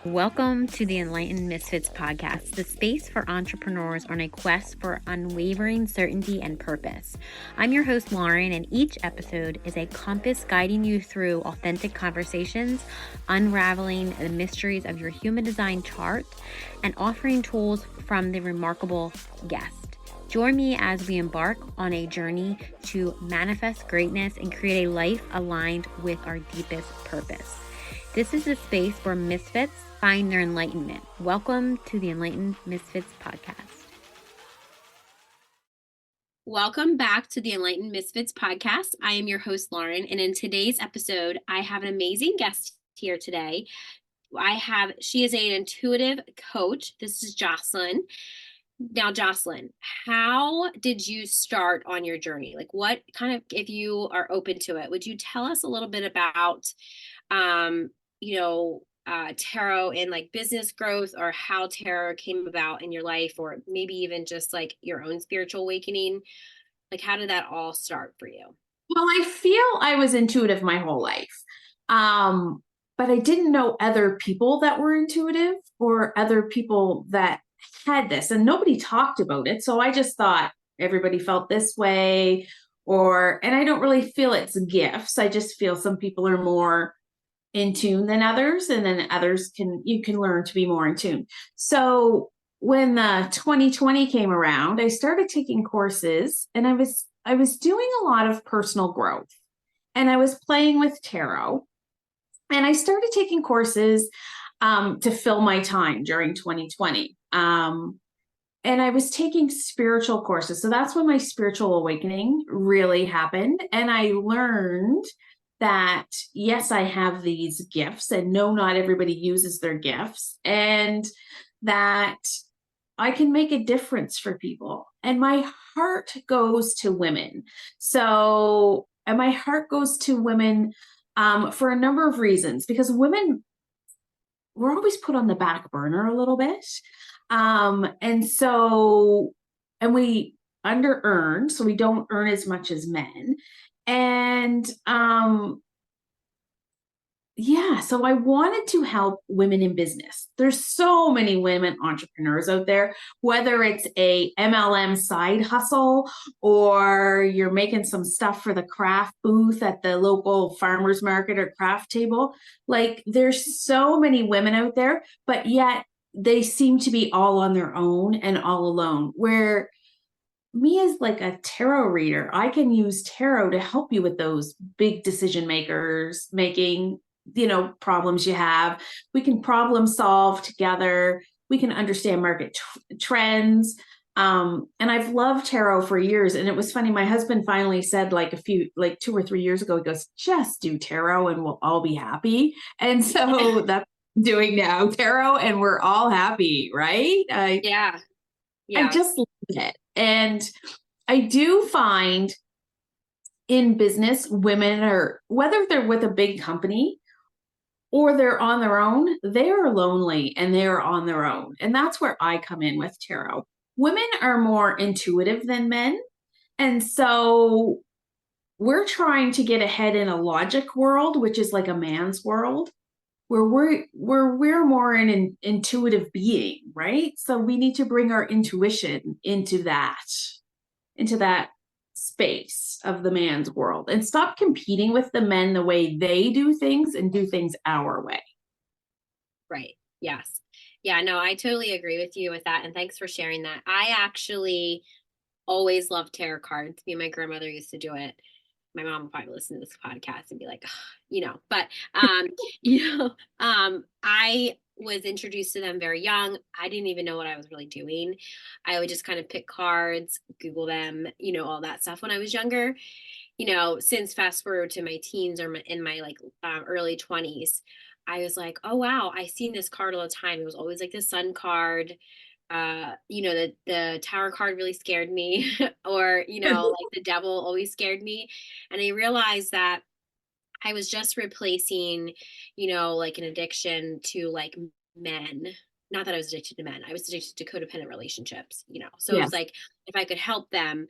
Welcome to the Enlightened Misfits podcast, the space for entrepreneurs on a quest for unwavering certainty and purpose. I'm your host, Lauren, and each episode is a compass guiding you through authentic conversations, unraveling the mysteries of your human design chart, and offering tools from the remarkable guest. Join me as we embark on a journey to manifest greatness and create a life aligned with our deepest purpose. This is a space where misfits find their enlightenment. Welcome to the Enlightened Misfits podcast. Welcome back to the Enlightened Misfits podcast. I am your host, Lauren, and in today's episode, I have an amazing guest here today. She is an intuitive coach. This is Jocelyn. Now, Jocelyn, how did you start on your journey? Like, what kind of, if you are open to it, would you tell us a little bit about, tarot and like business growth, or how tarot came about in your life, or maybe even just like your own spiritual awakening? Like, how did that all start for you? Well, I feel I was intuitive my whole life. But I didn't know other people that were intuitive or other people that had this, and nobody talked about it. So I just thought everybody felt this way, and I don't really feel it's gifts. I just feel some people are more in tune than others, and then you can learn to be more in tune. So when 2020 came around, I started taking courses, and I was doing a lot of personal growth, and I was playing with tarot, and I started taking courses to fill my time during 2020. And I was taking spiritual courses. So that's when my spiritual awakening really happened. And I learned that, yes, I have these gifts, and no, not everybody uses their gifts, and that I can make a difference for people. And my heart goes to women. And my heart goes to women for a number of reasons, because women, we're always put on the back burner a little bit. And we under earn, so we don't earn as much as men. And so I wanted to help women in business. There's so many women entrepreneurs out there, whether it's a MLM side hustle, or you're making some stuff for the craft booth at the local farmers market or craft table. Like, there's so many women out there, but yet they seem to be all on their own and all alone. Where me as like a tarot reader, I can use tarot to help you with those big decision makers making problems you have. We can problem solve together. We can understand market trends. And I've loved tarot for years. And it was funny. My husband finally said, like 2 or 3 years ago, he goes, just do tarot and we'll all be happy. And so that's what I'm doing now, tarot, and we're all happy, right? Yeah. I just love it. And I do find in business, women are, whether they're with a big company or they're on their own, they're lonely and they're on their own. And that's where I come in with tarot. Women are more intuitive than men. And so we're trying to get ahead in a logic world, which is like a man's world, where we're more an intuitive being, right? So we need to bring our intuition into that space of the man's world, and stop competing with the men the way they do things, and do things our way. Right. Yes. Yeah, no, I totally agree with you with that. And thanks for sharing that. I actually always loved tarot cards. Me and my grandmother used to do it. My mom will probably listen to this podcast and be like, but, I was introduced to them very young. I didn't even know what I was really doing. I would just kind of pick cards, Google them, all that stuff when I was younger. Since fast forward to my teens, or in my early 20s, I was like, oh, wow, I seen this card all the time. It was always like the sun card. The tower card really scared me, or, like the devil always scared me. And I realized that I was just replacing, like an addiction to like men. Not that I was addicted to men. I was addicted to codependent relationships, So It was like, if I could help them,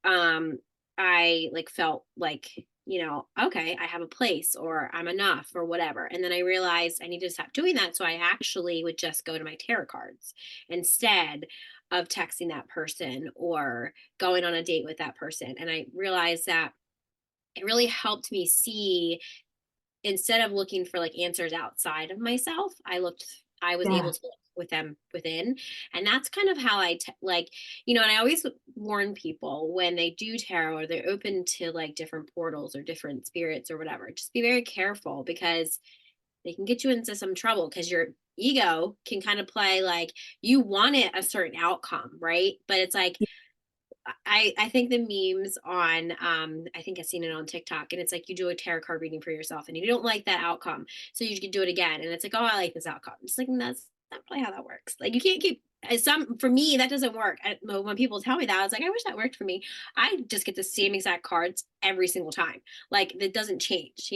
I like felt like okay, I have a place or I'm enough or whatever. And then I realized I need to stop doing that. So I actually would just go to my tarot cards instead of texting that person or going on a date with that person. And I realized that it really helped me see, instead of looking for like answers outside of myself, I was able Yeah. to look with them within. And that's kind of how like, and I always warn people when they do tarot or they're open to like different portals or different spirits or whatever, just be very careful because they can get you into some trouble because your ego can kind of play like you want it a certain outcome, right? But it's like, I think the memes on I think I've seen it on TikTok, and it's like you do a tarot card reading for yourself and you don't like that outcome, so you can do it again, and it's like, oh, I like this outcome. It's like that's not really how that works. Like you can't keep some, for me that doesn't work. When people tell me that, I was like, I wish that worked for me. I just get the same exact cards every single time. Like it doesn't change.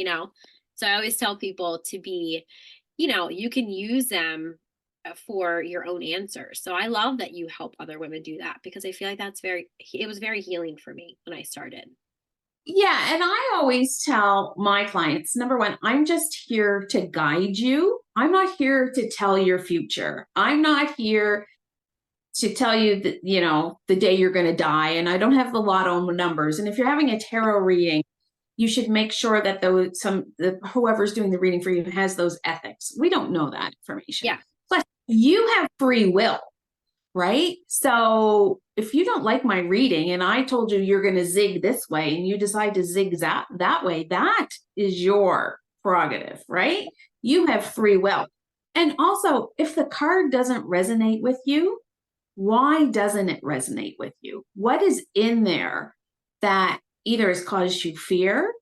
So I always tell people to be, you can use them for your own answers. So I love that you help other women do that because I feel like it was very healing for me when I started. Yeah, and I always tell my clients, number one, I'm just here to guide you. I'm not here to tell your future. I'm not here to tell you that, the day you're going to die. And I don't have the lotto numbers. And if you're having a tarot reading, you should make sure that whoever's doing the reading for you has those ethics. We don't know that information. Yeah. Plus, you have free will, right? So if you don't like my reading and I told you you're going to zig this way and you decide to zigzag that way, that is your prerogative, right? You have free will. And also, if the card doesn't resonate with you, why doesn't it resonate with you? What is in there that either has caused you fear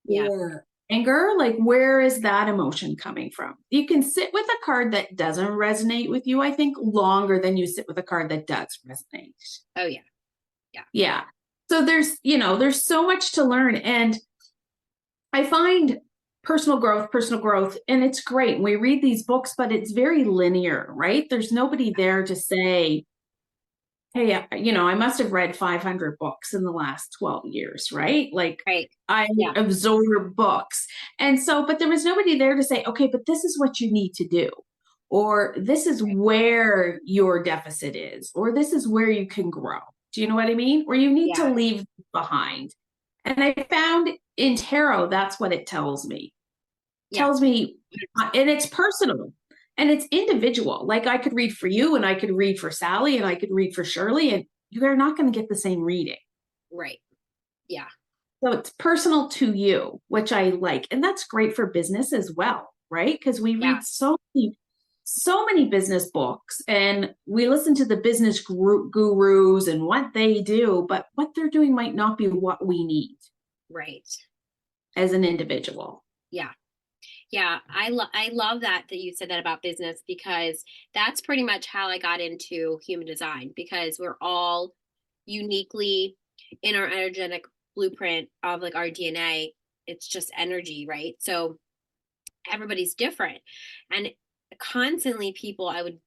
Yeah. or anger? Like, where is that emotion coming from? You can sit with a card that doesn't resonate with you, I think, longer than you sit with a card that does resonate. Oh yeah. Yeah. Yeah. So there's so much to learn. And I find personal growth, and it's great. We read these books, but it's very linear, right? There's nobody there to say, hey, I must have read 500 books in the last 12 years, right? Like Right. I Yeah. absorb books. And so, but there was nobody there to say, okay, but this is what you need to do, or this is Right. where your deficit is, or this is where you can grow. Do you know what I mean? Or you need to Yeah. leave behind. And I found in tarot, that's what it tells me. Yeah. Tells me, and it's personal and it's individual. Like I could read for you and I could read for Sally and I could read for Shirley, and you're not going to get the same reading. Right. Yeah. So it's personal to you, which I like. And that's great for business as well, right? Because we Yeah. read so many business books and we listen to the business gurus and what they do, but what they're doing might not be what we need Right. as an individual. Yeah. Yeah, I love that you said that about business because that's pretty much how I got into human design because we're all uniquely in our energetic blueprint of like our DNA. It's just energy, right? So everybody's different. And constantly people I would,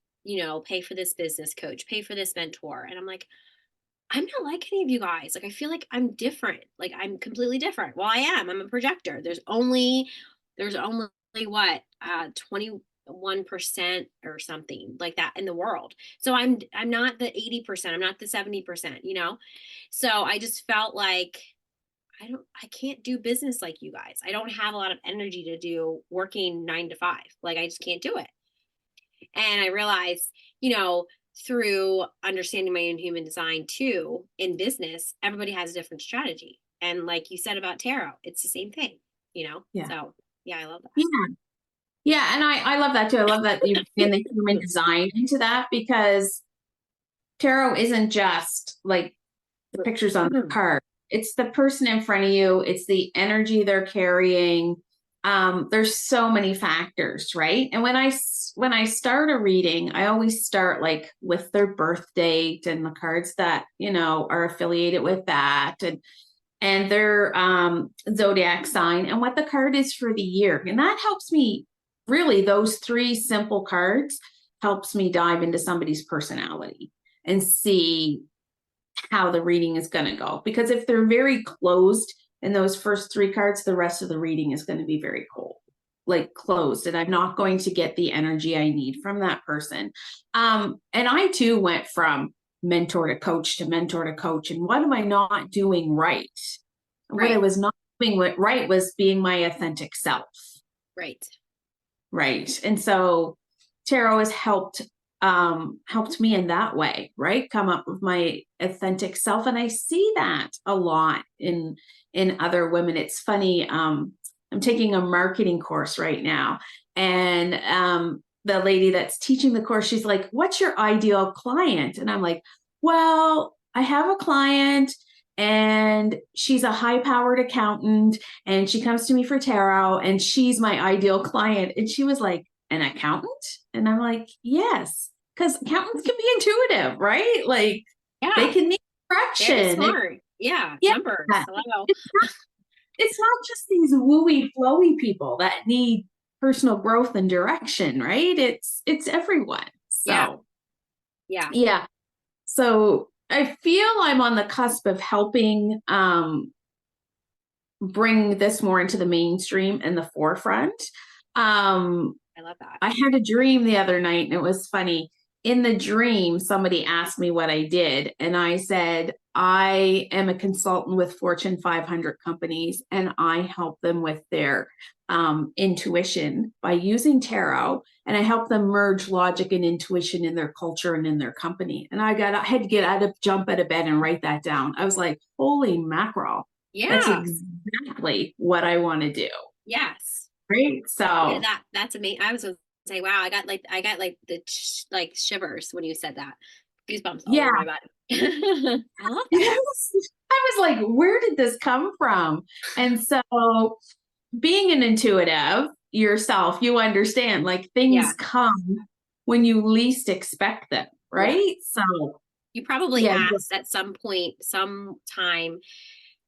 pay for this business coach, pay for this mentor. And I'm like, I'm not like any of you guys. Like I feel like I'm different. Like I'm completely different. Well, I am. I'm a projector. There's only what 21% or something like that in the world. So I'm not the 80%. I'm not the 70%. So I just felt like I can't do business like you guys. I don't have a lot of energy to do working 9 to 5. Like I just can't do it. And I realized, through understanding my own human design too in business, everybody has a different strategy. And like you said about tarot, it's the same thing. Yeah. So yeah, I love that. Yeah. Yeah. And I love that too. I love that you bring the human design into that because tarot isn't just like the pictures on the card. It's the person in front of you. It's the energy they're carrying. There's so many factors, right? And when I start a reading, I always start like with their birth date and the cards that are affiliated with that, and their zodiac sign and what the card is for the year, and that helps me. Really, those three simple cards helps me dive into somebody's personality and see how the reading is going to go. Because if they're very closed and those first three cards, the rest of the reading is going to be very cold, like closed, and I'm not going to get the energy I need from that person. And I too went from mentor to coach to mentor to coach. And what am I not doing right? What I Right. was not doing right was being my authentic self. Right. Right. And so tarot has helped me in that way, right? Come up with my authentic self. And I see that a lot in other women. It's funny. I'm taking a marketing course right now. And the lady that's teaching the course, she's like, what's your ideal client? And I'm like, well, I have a client and she's a high powered accountant and she comes to me for tarot and she's my ideal client. And she was like, an accountant? And I'm like, yes, because accountants can be intuitive, right? Like they Yeah. can need Very direction. smart. Yeah. Yeah. Numbers. Hello. It's not just these wooey flowy people that need personal growth and direction, right? It's everyone. Yeah. So Yeah. yeah. So I feel I'm on the cusp of helping bring this more into the mainstream and the forefront. Um, I love that. I had a dream the other night and it was funny. In the dream, somebody asked me what I did, and I said, I am a consultant with Fortune 500 companies and I help them with their intuition by using tarot, and I help them merge logic and intuition in their culture and in their company. And I had to get out of jump out of bed and write that down. I was like, holy mackerel. That's Yeah. exactly what I want to do. Yes. Right. Yeah, So that's amazing. I was gonna say, wow, I got like the like shivers when you said that. Goosebumps all yeah. over my body. I love that. Yes. I was like, where did this come from? And so being an intuitive yourself, you understand like Yeah. things come when you least expect them, Yeah. right? So You probably yeah, asked at some point, some time,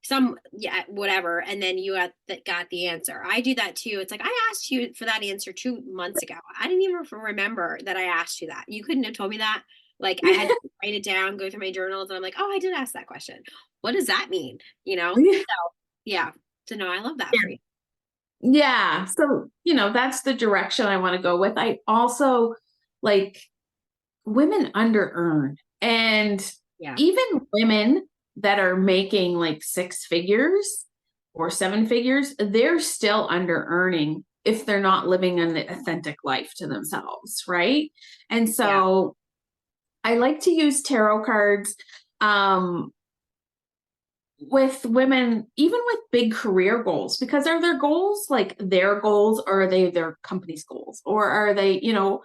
some yeah, whatever, and then you got the answer. I do that too. It's like I asked you for that answer 2 months ago. I didn't even remember that I asked you that. You couldn't have told me that. Like I had to write it down, go through my journals, and I'm like, oh, I did ask that question. What does that mean? You know? yeah, So yeah. So no, I love that for you. yeah. So, that's the direction I want to go with. I also like women under earn, and Yeah. even women that are making like six figures or seven figures, they're still under earning if they're not living an authentic life to themselves, right? And Yeah. so I like to use tarot cards um, with women, even with big career goals, because are their goals like their goals, or are they their company's goals, or are they, Yeah.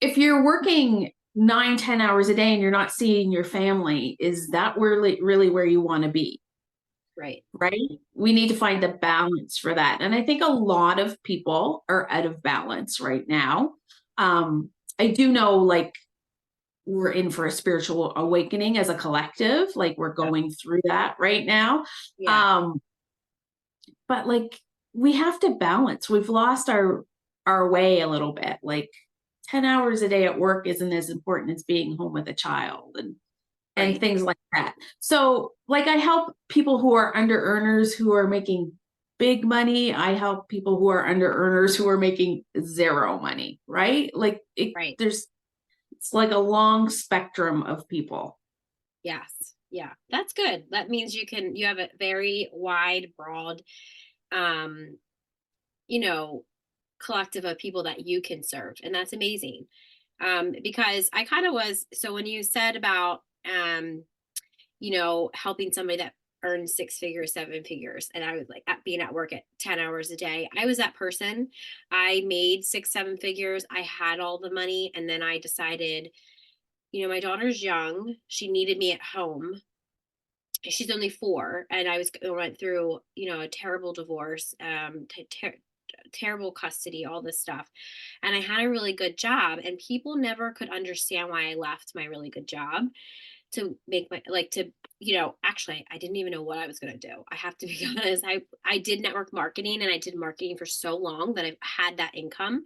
if you're working 9, 10 hours a day and you're not seeing your family, is that really where you want to be? Right. Right? We need to find the balance for that. And I think a lot of people are out of balance right now. I do know like we're in for a spiritual awakening as a collective, like we're Yeah. going through that right now. Yeah. Um, but like we have to balance. We've lost our way a little bit. Like 10 hours a day at work isn't as important as being home with a child and Right. things like that. So like I help people who are under earners who are making big money. I help people who are under earners who are making zero money, right? Like Right. it's like a long spectrum of people. Yes. Yeah. That's good. That means you have a very wide, broad, um, you know, collective of people that you can serve. And that's amazing. Because I kind of was, so when you said about, helping somebody that earned 6 figures, 7 figures, and I was like being at work at 10 hours a day, I was that person. I made 6, 7 figures. I had all the money. And then I decided, my daughter's young. She needed me at home. She's only 4, and went through a terrible divorce, terrible custody, all this stuff, and I had a really good job, and people never could understand why I left my really good job to make my like to actually I didn't even know what I was going to do. I have to be honest. I did network marketing, and I did marketing for so long that I've had that income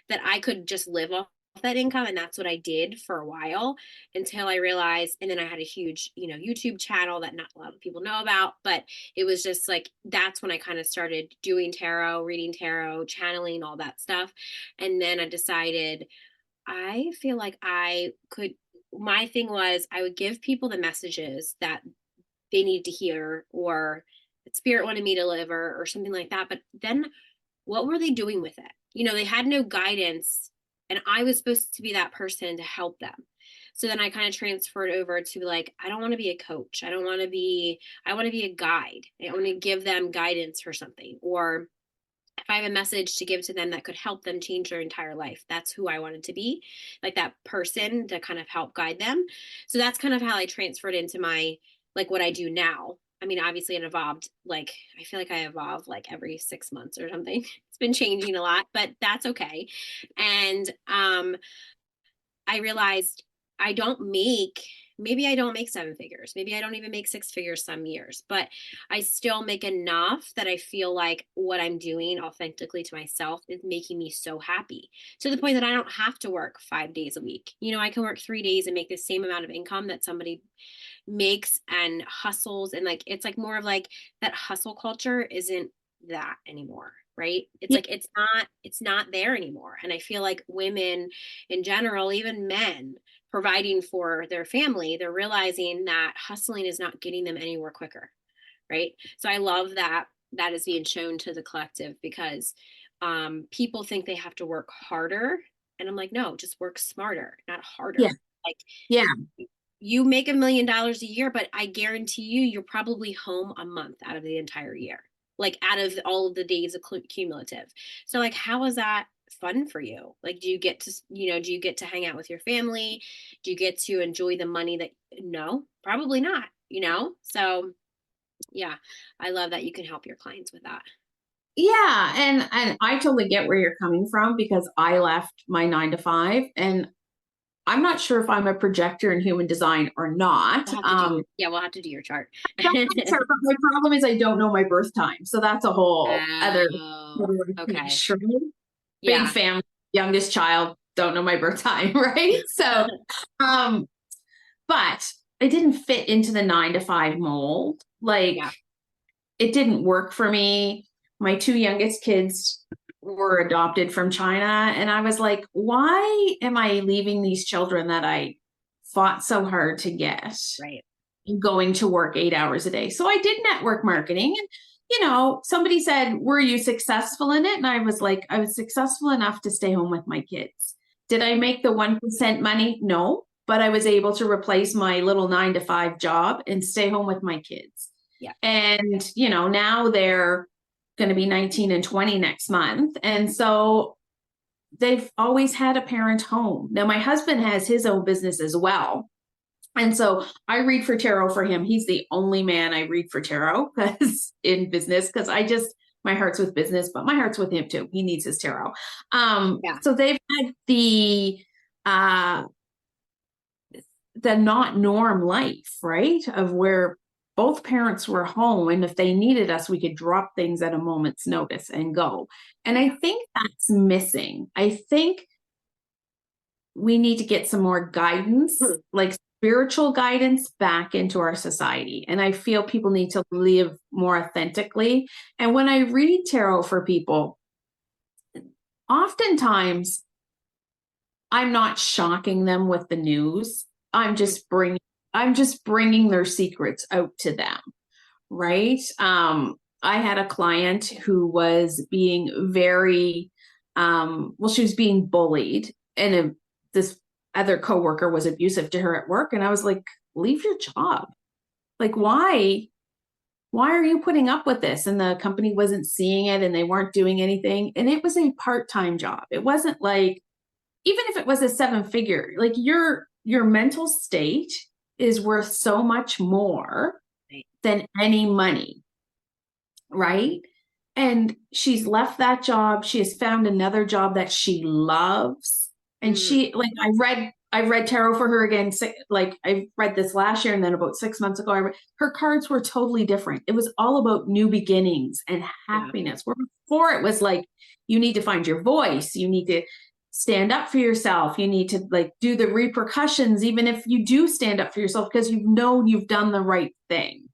that I could just live off that income. And that's what I did for a while until I realized, and then I had a huge, YouTube channel that not a lot of people know about, but it was just like, that's when I kind of started doing tarot, reading tarot, channeling, all that stuff. And then I decided, I feel like I could, my thing was I would give people the messages that they need to hear or that spirit wanted me to deliver or something like that. But then what were they doing with it? They had no guidance, and I was supposed to be that person to help them. So then I kind of transferred over to like, I don't want to be a coach. I want to be a guide. I want to give them guidance for something. Or if I have a message to give to them that could help them change their entire life, that's who I wanted to be, like that person to kind of help guide them. So that's kind of how I transferred into my, like what I do now. I mean, obviously it evolved. Like, I feel like I evolve like every 6 months or something. It's been changing a lot, but that's okay. And I realized I don't make, maybe I don't make seven figures. Maybe I don't even make six figures some years, but I still make enough that I feel like what I'm doing authentically to myself is making me so happy, to the point that I don't have to work 5 days a week. I can work 3 days and make the same amount of income that somebody makes and hustles. And like, it's like more of like that hustle culture isn't that anymore. Right. It's Yeah. like, it's not there anymore. And I feel like women in general, even men providing for their family, they're realizing that hustling is not getting them anywhere quicker. Right. So I love that that is being shown to the collective because people think they have to work harder. And I'm like, no, just work smarter, not Yeah. harder. Like, Yeah. you make $1 million a year, but I guarantee you're probably home a month out of the entire year, like out of all of the days of cumulative. So, like, how is that fun for you? Like, do you get to hang out with your family? Do you get to enjoy the money that, no, probably not. So, yeah, I love that you can help your clients with that. Yeah, and I totally get where you're coming from because I left my 9 to 5, and I'm not sure if I'm a projector in human design or not. We'll have to do your chart. Don't answer, but my problem is I don't know my birth time, so that's a whole Oh, other okay. piece, right? Big Yeah. family, youngest child, don't know my birth time, right? So, um, but I didn't fit into the 9 to 5 mold. Like, Yeah. it didn't work for me. My two youngest kids were adopted from China. And I was like, why am I leaving these children that I fought so hard to get Right. and going to work 8 hours a day? So I did network marketing. And, somebody said, were you successful in it? And I was like, I was successful enough to stay home with my kids. Did I make the 1% money? No, but I was able to replace my little 9 to 5 job and stay home with my kids. Yeah. And, now they're going to be 19 and 20 next month. And so they've always had a parent home. Now, my husband has his own business as well. And so I read for tarot for him. He's the only man I read for tarot because in business, because my heart's with business, but my heart's with him too. He needs his tarot. Yeah. So they've had uh, the not norm life, right? Of where both parents were home. And if they needed us, we could drop things at a moment's notice and go. And I Yeah. think that's missing. I think we need to get some more guidance, Hmm. like spiritual guidance back into our society. And I feel people need to live more authentically. And when I read tarot for people, oftentimes I'm not shocking them with the news. I'm just bringing their secrets out to them, right? I had a client who was being very she was being bullied, and this other coworker was abusive to her at work, and I was like, leave your job. Like, why are you putting up with this? And the company wasn't seeing it, and they weren't doing anything, and it was a part-time job. It wasn't like, even if it was a 7 figure, like your mental state is worth so much more Right. than any money, right? And she's left that job. She has found another job that she loves. And Mm. she, like, I read tarot for her again. Like, I read this last year, and then about 6 months ago, her cards were totally different. It was all about new beginnings and Yeah. happiness. Where before it was like, you need to find your voice. You need to stand up for yourself. You need to like do the repercussions, even if you do stand up for yourself, because you know you've done the right thing.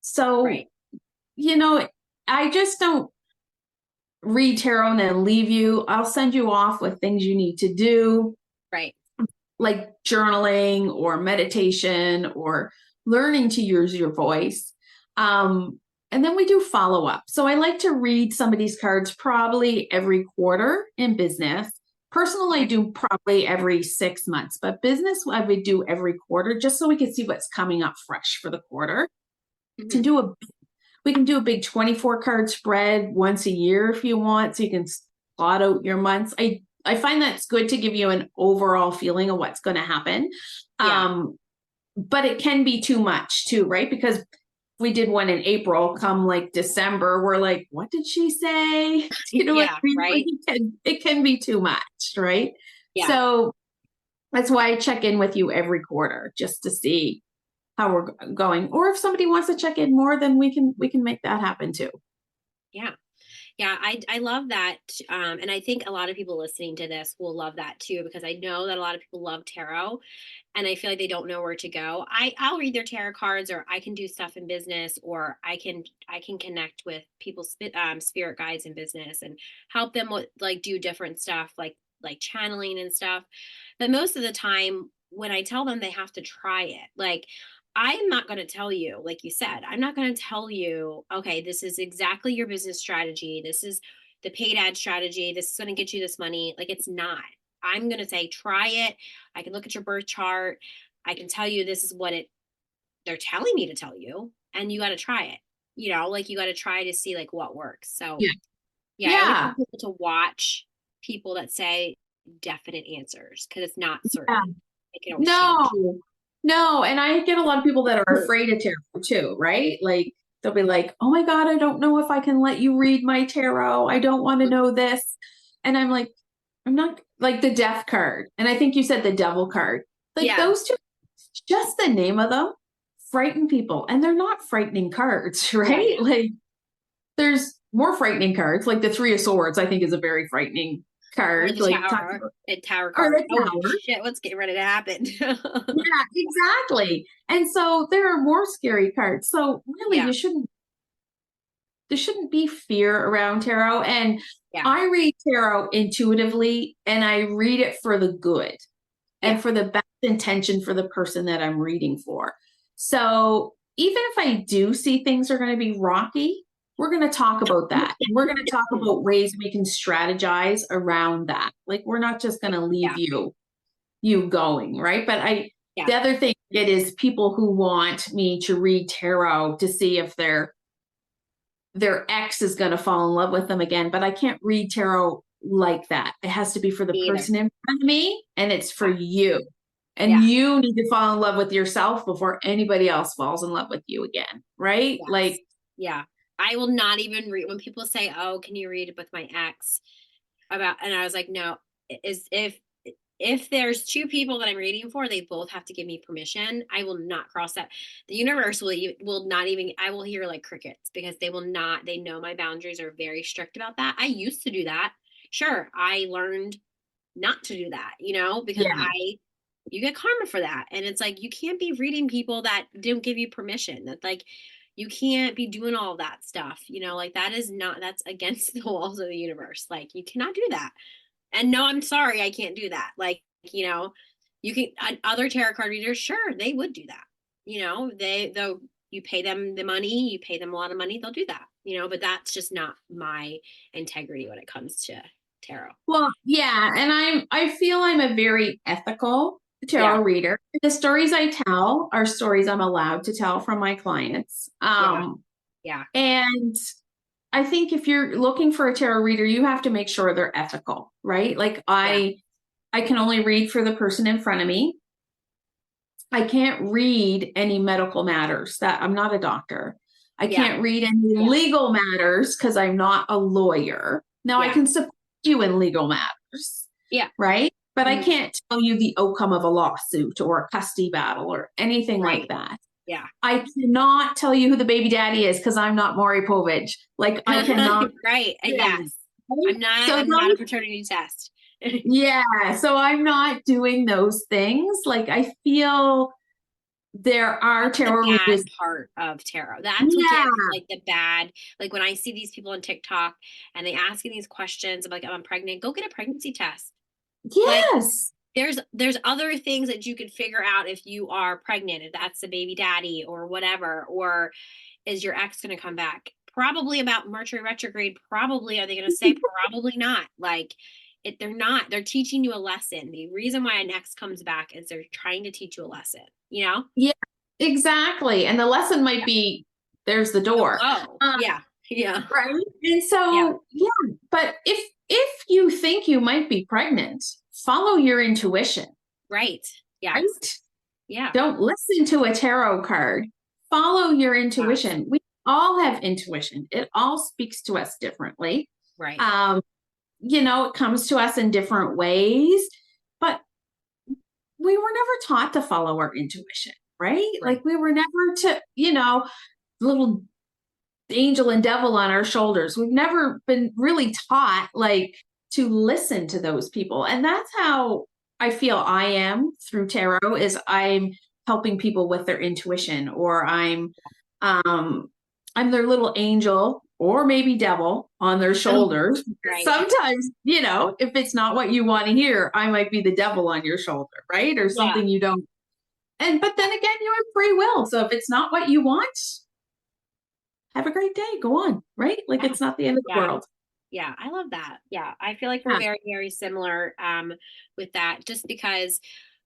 So, Right. you know, I just don't read tarot and then leave you. I'll send you off with things you need to do, Right. like journaling or meditation or learning to use your voice. And then we do follow up. So I like to read somebody's cards probably every quarter in business. Personal, I Okay. do probably every 6 months, but business, I would do every quarter just so we can see what's coming up fresh for the quarter. To Hmm. do a, we can do a big 24 card spread once a year if you want, so you can plot out your months. I find that's good to give you an overall feeling of what's going to happen. Yeah. Um, but it can be too much too, right? Because we did one in April, come like December, we're like, what did she say? You know what I Yeah. mean? Like Right. it can be too much, right? Yeah. So that's why I check in with you every quarter just to see how we're going. Or if somebody wants to check in more, then we can make that happen too. Yeah. Yeah, I love that. And I think a lot of people listening to this will love that too, because I know that a lot of people love tarot and I feel like they don't know where to go. I'll read their tarot cards, or I can do stuff in business, or I can connect with people's spirit guides in business and help them with like do different stuff like channeling and stuff. But most of the time when I tell them they have to try it, like I'm not going to tell you, like you said, I'm not going to tell you, okay, this is exactly your business strategy. This is the paid ad strategy. This is going to get you this money. Like it's not. I'm going to say, try it. I can look at your birth chart. I can tell you this is what they're telling me to tell you, and you got to try it. Like you got to try to see like what works. So Yeah. yeah, I always tell Yeah. people to watch people that say definite answers because it's not certain. Yeah. It can always change. No, no. And I get a lot of people that are afraid of tarot too, right? Like they'll be like, oh my God, I don't know if I can let you read my tarot. I don't want to know this. And I'm like, I'm not like the death card. And I think you said the devil card. Like Yeah, those two, just the name of them frighten people. And they're not frightening cards, yeah, right? yeah. Like there's more frightening cards. Like the Three of Swords, I think is a very frightening Or card. the Like talk tower, about, a tower or card. the Oh Tower. shit, what's getting ready to happen? Yeah, exactly. And so there are more scary cards. So really Yeah, there shouldn't be fear around tarot. And yeah, I read tarot intuitively and I read it for the good and yeah, for the best intention for the person that I'm reading for. So even if I do see things are going to be rocky, we're going to talk about that. We're going to talk about ways we can strategize around that. Like we're not just going to leave yeah, you going, right? But yeah, the other thing it is people who want me to read tarot to see if their ex is going to fall in love with them again, but I can't read tarot like that. It has to be for the me either. person in front of me and it's for Yeah, you. And yeah, you need to fall in love with yourself before anybody else falls in love with you again, right? yes, Like, yeah. I will not even read when people say, "Oh, can you read it with my ex?" About, and I was like, "No, is if there's two people that I'm reading for, they both have to give me permission. I will not cross that. The universe will not even. I will hear like crickets because they will not. They know my boundaries are very strict about that. I used to do that. Sure, I learned not to do that. Because yeah, you get karma for that, and it's like you can't be reading people that don't give you permission. That like you can't be doing all that stuff. Like that is not. That's against the walls of the universe. Like you cannot do that. And no, I'm sorry, I can't do that. Like, you can other tarot card readers, sure, they would do that. Though you pay them the money, you pay them a lot of money, they'll do that. But that's just not my integrity when it comes to tarot. well, yeah. And I feel I'm a very ethical Yeah, tarot reader. The stories I tell are stories I'm allowed to tell from my clients. yeah, yeah, And I think if you're looking for a tarot reader, you have to make sure they're ethical, right? Like yeah, I can only read for the person in front of me. I can't read any medical matters that I'm not a doctor. I yeah, can't read any yeah, legal matters because I'm not a lawyer. Now I yeah, can support you in legal matters, yeah. right? But I Mhm. can't tell you the outcome of a lawsuit or a custody battle or anything like Right. that. Yeah. I cannot tell you who the baby daddy is because I'm not Maury Povich. Like I cannot. Right. Yeah. Yes. Right? So I'm not a those paternity test. Yeah. So I'm not doing those things. Like I feel there are That's the tarot bad readers. part of tarot. That's what gives Yeah. like the bad, like when I see these people on TikTok and they asking these questions of like, I'm pregnant, go get a pregnancy test. Like Yes. there's other things that you could figure out if you are pregnant, if that's the baby daddy or whatever, or is your ex going to come back? Probably about Mercury retrograde. Probably are they going to say probably not? Like they're not. They're teaching you a lesson. The reason why an ex comes back is they're trying to teach you a lesson. You know, Yeah, exactly. And the lesson might be there's the don't door. go. Um, Yeah, yeah, right. And yeah. so, yeah, but if you think you might be pregnant, follow your intuition, Right. Yes. right? Yeah. Don't listen to a tarot card. Follow your Yes. intuition. We all have intuition. It all speaks to us differently. Right. Um, it comes to us in different ways, but we were never taught to follow our intuition, right? Right. Like we were never to, little angel and devil on our shoulders. We've never been really taught like to listen to those people. And that's how I feel I am through tarot is I'm helping people with their intuition or um I'm their little angel or maybe devil on their shoulders. Right. Sometimes, if it's not what you want to hear, I might be the devil on your shoulder, right? Or Yeah. something you don't. And but then again, you have free will. So if it's not what you want, have a great day. Go on, right? Like Yeah. it's not the end of the Yeah. world. Yeah. I love that. Yeah. I feel like we're Yeah. very, very similar with that just because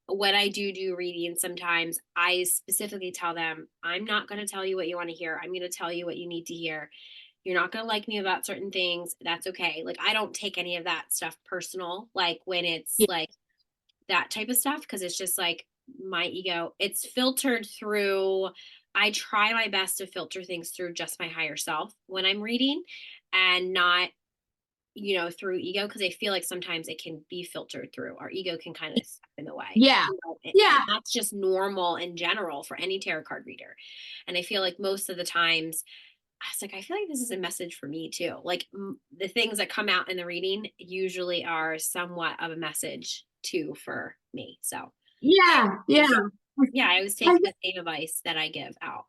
when I do readings, sometimes I specifically tell them, I'm not going to tell you what you want to hear. I'm going to tell you what you need to hear. You're not going to like me about certain things. That's okay. Like, I don't take any of that stuff personal, like when it's Yeah. like that type of stuff, because it's just like my ego. It's filtered through, I try my best to filter things through just my higher self when I'm reading and not through ego because I feel like sometimes it can be filtered through. Our ego can kind of step in the way. Yeah. Yeah. And that's just normal in general for any tarot card reader. And I feel like most of the times, I was like, I feel like this is a message for me too. Like the things that come out in the reading usually are somewhat of a message too for me. So Yeah. Yeah. yeah, I always I take the same advice that I give out.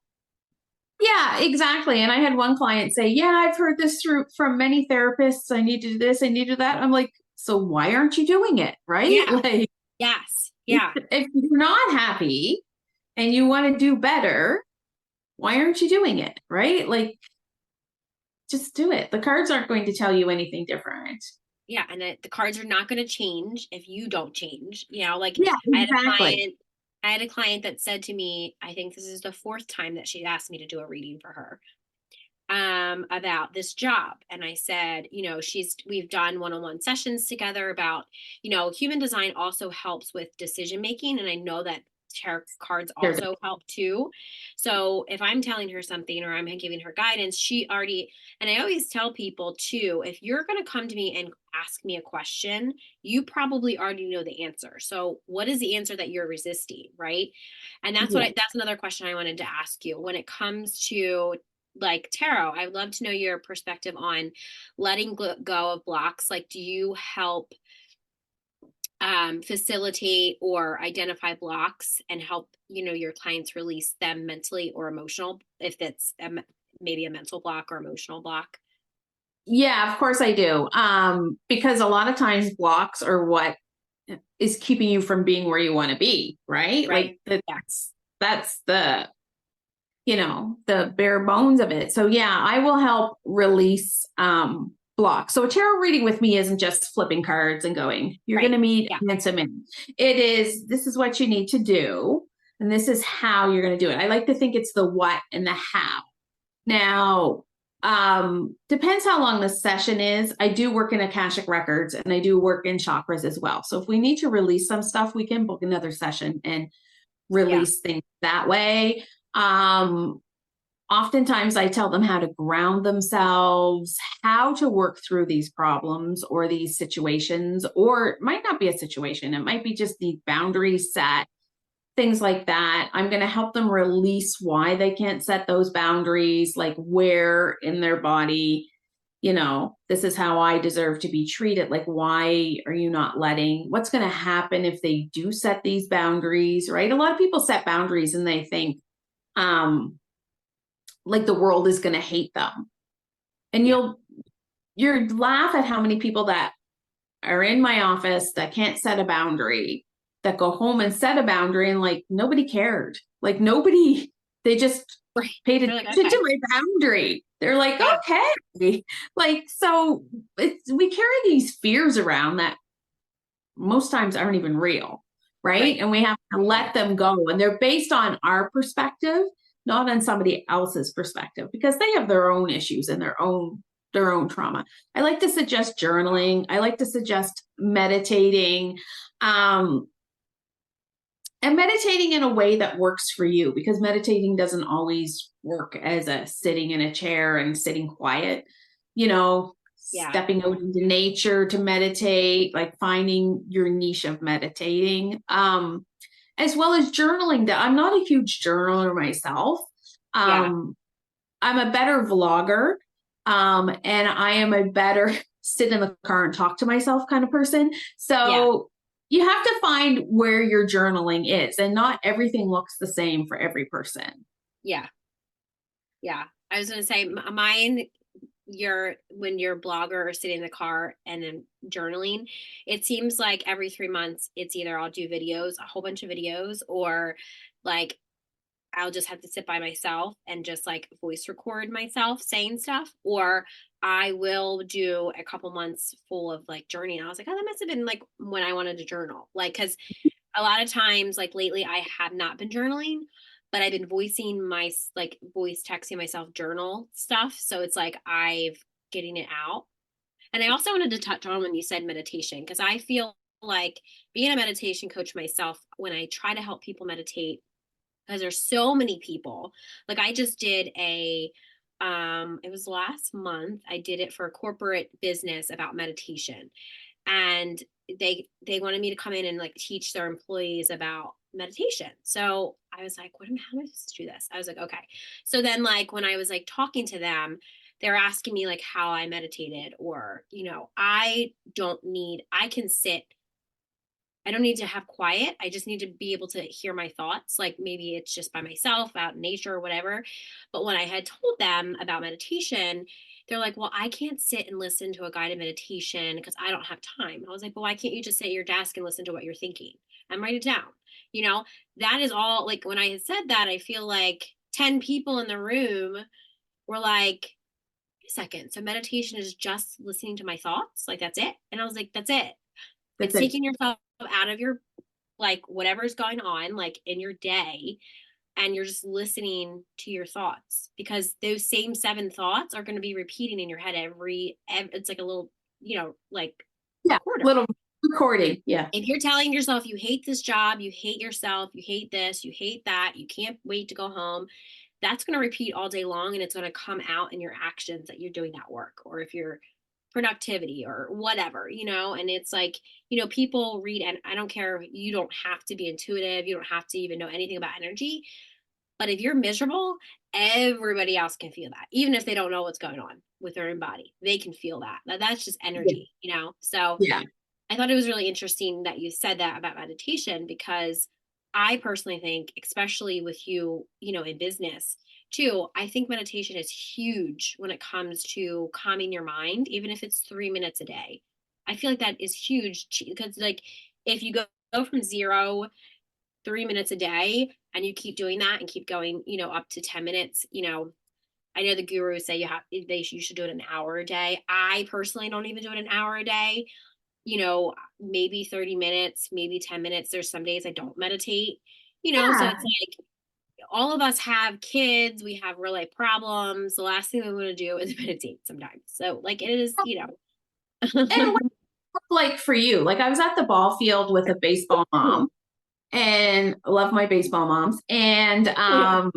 Yeah, exactly. And I had one client say, "Yeah, I've heard this through from many therapists. I need to do this, I need to do that." I'm like, "So why aren't you doing it?" Right? Yeah. Like Yes. if Yeah. you're not happy and you want to do better, why aren't you doing it? Right? Like just do it. The cards aren't going to tell you anything different. Yeah, and the cards are not going to change if you don't change. Like Yeah, I had a exactly. client, I had a client that said to me, I think this is the fourth time that she asked me to do a reading for her about this job. And I said, we've done one-on-one sessions together about, human design also helps with decision making. And I know that tarot cards also help too. So if I'm telling her something or I'm giving her guidance, she already, and I always tell people too, if you're going to come to me and ask me a question, you probably already know the answer. So what is the answer that you're resisting, right? And Yeah. that's another question I wanted to ask you when it comes to like tarot. I'd love to know your perspective on letting go of blocks. Like, do you help facilitate or identify blocks and help your clients release them mentally or emotional if it's maybe a mental block or emotional block? Yeah, of course I do. Because a lot of times blocks are what is keeping you from being where you want to be, right? Right. Like Yeah. that's the bare bones of it. So yeah, I will help release blocks. So a tarot reading with me isn't just flipping cards and going, you're going Right. to meet Yeah. handsome man. It is, this is what you need to do. And this is how you're going to do it. I like to think it's the what and the how. Now, depends how long the session is. I do work in Akashic records and I do work in chakras as well. So if we need to release some stuff, we can book another session and Yeah. release things that way. Um, Oftentimes I tell them how to ground themselves, how to work through these problems or these situations, or it might not be a situation. It might be just the boundaries set, things like that. I'm going to help them release why they can't set those boundaries, like where in their body this is how I deserve to be treated. Like, why are you not letting, what's going to happen if they do set these boundaries, right? A lot of people set boundaries and they think, like the world is going to hate them. And Yeah. you're laugh at how many people that are in my office that can't set a boundary, that go home and set a boundary and like nobody cared. Like nobody, they just Right. paid They're like, attention okay. to my boundary. They're like, Yeah. okay. Like, so we carry these fears around that most times aren't even real, right? Right. And we have to let them go. And they're based on our perspective, not on somebody else's perspective, because they have their own issues and their own trauma. I like to suggest journaling. I like to suggest meditating. Um, and meditating in a way that works for you, because meditating doesn't always work as a sitting in a chair and sitting quiet, Yeah. stepping out into nature to meditate, like finding your niche of meditating, as well as journaling. That I'm not a huge journaler myself. Yeah. um, I'm a better vlogger, and I am a better sit in the car and talk to myself kind of person. Yeah. So you have to find where your journaling is, and not everything looks the same for every person. Yeah. Yeah. I was going to say mine, when you're a blogger or sitting in the car and then journaling, it seems like every 3 months it's either I'll do videos, a whole bunch of videos, or like I'll just have to sit by myself and just like voice record myself saying stuff, or I will do a couple months full of like journeying. I was like, oh, that must have been like when I wanted to journal. Like, cause a lot of times, like lately, I have not been journaling, but I've been voicing my, like voice texting myself journal stuff. So it's like I've getting it out. And I also wanted to touch on when you said meditation, because I feel like being a meditation coach myself, when I try to help people meditate, because there's so many people. Like I just did it was last month. I did it for a corporate business about meditation. And they wanted me to come in and like teach their employees about meditation. So I was like, how am I supposed to do this? I was like, okay. So then like when I was like talking to them, they're asking me like how I meditated, or, I can sit, I don't need to have quiet. I just need to be able to hear my thoughts. Like maybe it's just by myself out in nature or whatever. But when I had told them about meditation, they're like, well, I can't sit and listen to a guided meditation because I don't have time. I was like, but why can't you just sit at your desk and listen to what you're thinking and write it down? You know, that is all. Like when I had said that, I feel like 10 people in the room were like, wait a second. So meditation is just listening to my thoughts? Like that's it? And I was like, that's it. That's It's it. taking yourself out of your like whatever's going on like in your day, and you're just listening to your thoughts, because those same seven thoughts are going to be repeating in your head it's like a little, like Yeah, recorder. little recording. Yeah. If you're telling yourself you hate this job, you hate yourself, you hate this, you hate that, you can't wait to go home, that's going to repeat all day long, and it's going to come out in your actions that you're doing at work, or if you're productivity or whatever, and it's like, people read, and I don't care, you don't have to be intuitive, you don't have to even know anything about energy, but if you're miserable, everybody else can feel that, even if they don't know what's going on with their own body, they can feel that. That's just Yeah. energy, so Yeah. I thought it was really interesting that you said that about meditation, because I personally think, especially with you, in business too, I think meditation is huge when it comes to calming your mind, even if it's 3 minutes a day. I feel like that is huge, because like if you go from zero 3 minutes a day and you keep doing that and keep going, up to 10 minutes, I know the gurus say you should do it an hour a day. I personally don't even do it an hour a day, maybe 30 minutes, maybe 10 minutes. There's some days I don't meditate, so Yeah. it's like all of us have kids, we have real life problems. The last thing we want to do is meditate sometimes. So, like, it is, And what like for you? Like I was at the ball field with a baseball mom, and I love my baseball moms. And yeah.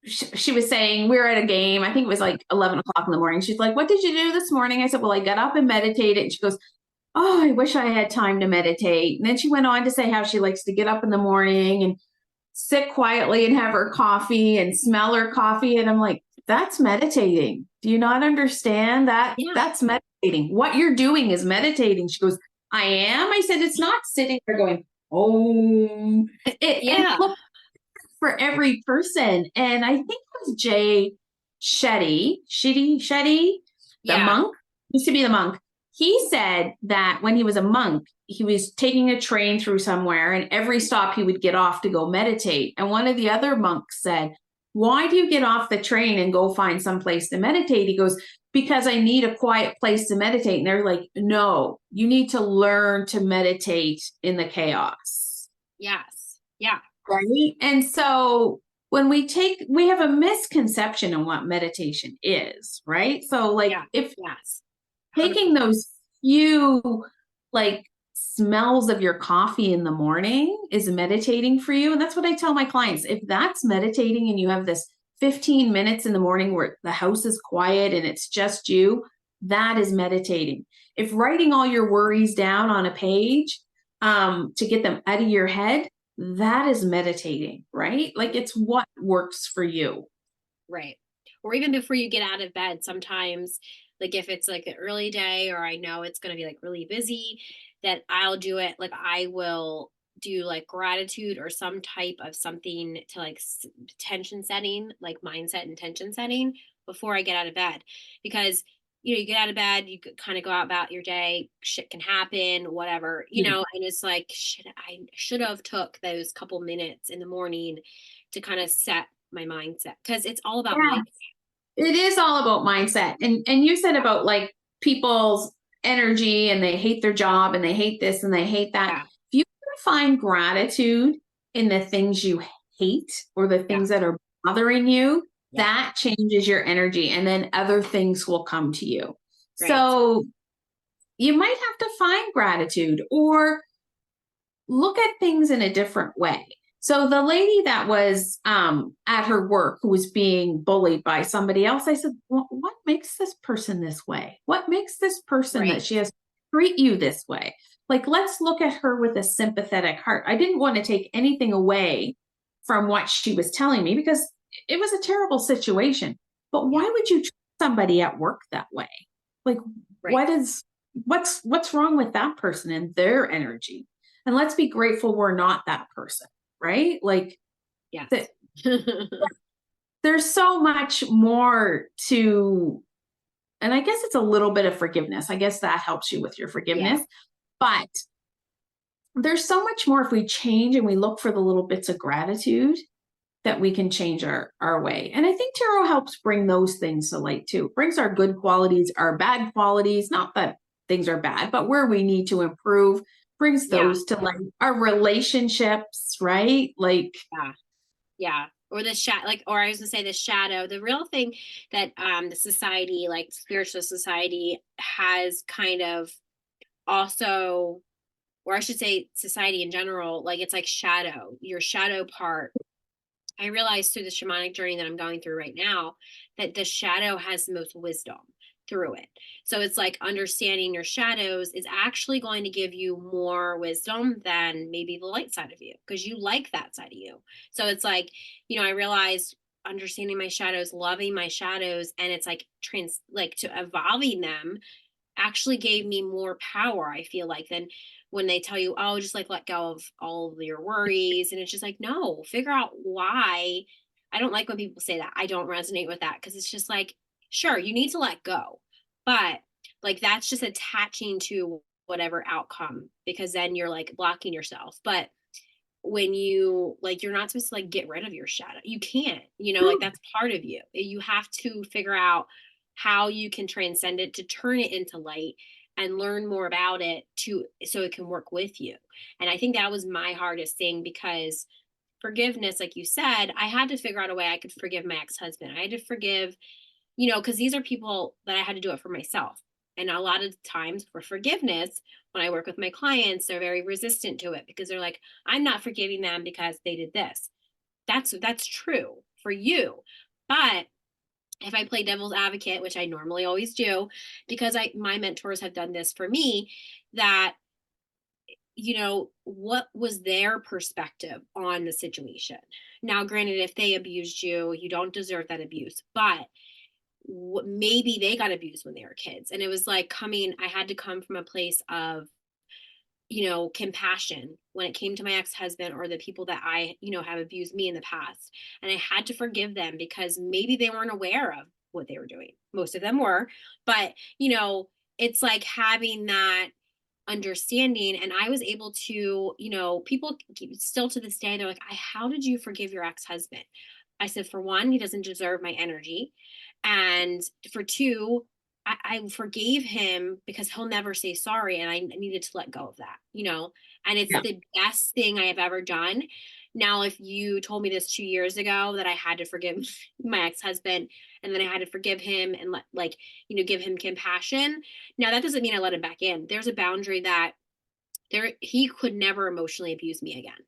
she was saying we were at a game. I think it was like 11 o'clock in the morning. She's like, "What did you do this morning?" I said, "Well, I got up and meditated." And she goes, "Oh, I wish I had time to meditate." And then she went on to say how she likes to get up in the morning and sit quietly and have her coffee and smell her coffee. And I'm like, that's meditating. Do you not understand that? Yeah. That's meditating. What you're doing is meditating. She goes, I am. I said, it's not sitting there going, oh, and Yeah. look for every person. And I think it was Jay Shetty, the Yeah. monk, used to be the monk. He said that when he was a monk, he was taking a train through somewhere, and every stop he would get off to go meditate. And one of the other monks said, why do you get off the train and go find some place to meditate? He goes, because I need a quiet place to meditate. And they're like, no, you need to learn to meditate in the chaos. Yes. Yeah. Right. And so when we have a misconception on what meditation is, right? So, like, Yeah. if Yes. taking 100%. those few, like, smells of your coffee in the morning is meditating for you. And that's what I tell my clients. If that's meditating and you have this 15 minutes in the morning where the house is quiet and it's just you, that is meditating. If writing all your worries down on a page to get them out of your head, that is meditating, right? Like, it's what works for you. Right. Or even before you get out of bed, sometimes, like if it's like an early day or I know it's going to be like really busy, that I'll do it. Like I will do like gratitude or some type of something to like tension setting, like mindset and tension setting before I get out of bed. Because, you get out of bed, you kind of go out about your day, shit can happen, whatever, and it's like, shit, I should have took those couple minutes in the morning to kind of set my mindset because it's all about Yeah, mindset. it is all about mindset. And you said about, like, people's energy and they hate their job and they hate this and they hate that. Yeah, If you can find gratitude in the things you hate or the yeah, things that are bothering you, yeah. that changes your energy and then other things will come to you. Right. So you might have to find gratitude or look at things in a different way. So the lady that was at her work who was being bullied by somebody else, I said, well, what makes this person this way? What makes this person that Right. she has to treat you this way? Like, let's look at her with a sympathetic heart. I didn't want to take anything away from what she was telling me because it was a terrible situation. But Yeah. why would you treat somebody at work that way? Like, Right. what's wrong with that person and their energy? And let's be grateful we're not that person, right? Like, that Yes. there's so much more to, and I guess it's a little bit of forgiveness. I guess that helps you with your Yeah. forgiveness. But there's so much more if we change and we look for the little bits of gratitude that we can change our way. And I think tarot helps bring those things to light too. It brings our good qualities, our bad qualities, not that things are bad, but where we need to improve, brings Yeah. those to light. Our relationships, right? Like, Yeah. Yeah. Or the like, or I was gonna say the shadow, the real thing that the society, like spiritual society, has kind of also, or I should say society in general, like it's like shadow, your shadow part. I realized through the shamanic journey that I'm going through right now that the shadow has the most wisdom through it. So it's like understanding your shadows is actually going to give you more wisdom than maybe the light side of you because you like that side of you. So it's like, I realized understanding my shadows, loving my shadows, and it's like like to evolving them actually gave me more power, I feel like, than when they tell you, oh, just like let go of all of your worries. And it's just like, no, figure out why. I don't like when people say that. I don't resonate with that because it's just like, sure, you need to let go. But like that's just attaching to whatever outcome because then you're like blocking yourself. But when you like, you're not supposed to like get rid of your shadow. You can't, like that's part of you. You have to figure out how you can transcend it to turn it into light and learn more about it to so it can work with you. And I think that was my hardest thing because forgiveness, like you said, I had to figure out a way I could forgive my ex-husband. I had to forgive, because these are people that I had to do it for myself. And a lot of times for forgiveness, when I work with my clients, they're very resistant to it because they're like, I'm not forgiving them because they did this. That's true for you. But if I play devil's advocate, which I normally always do, because my mentors have done this for me, that what was their perspective on the situation. Now, granted, if they abused you, you don't deserve that abuse, but maybe they got abused when they were kids. And it was like I had to come from a place of, compassion when it came to my ex-husband or the people that I, have abused me in the past. And I had to forgive them because maybe they weren't aware of what they were doing. Most of them were, but, it's like having that understanding. And I was able to, people still to this day, they're like, how did you forgive your ex-husband? I said, for one, he doesn't deserve my energy. And for two, I forgave him because he'll never say sorry. And I needed to let go of that, and it's Yeah. the best thing I have ever done. Now, if you told me this 2 years ago that I had to forgive my ex-husband and then I had to forgive him and give him compassion. Now, that doesn't mean I let him back in. There's a boundary that he could never emotionally abuse me again.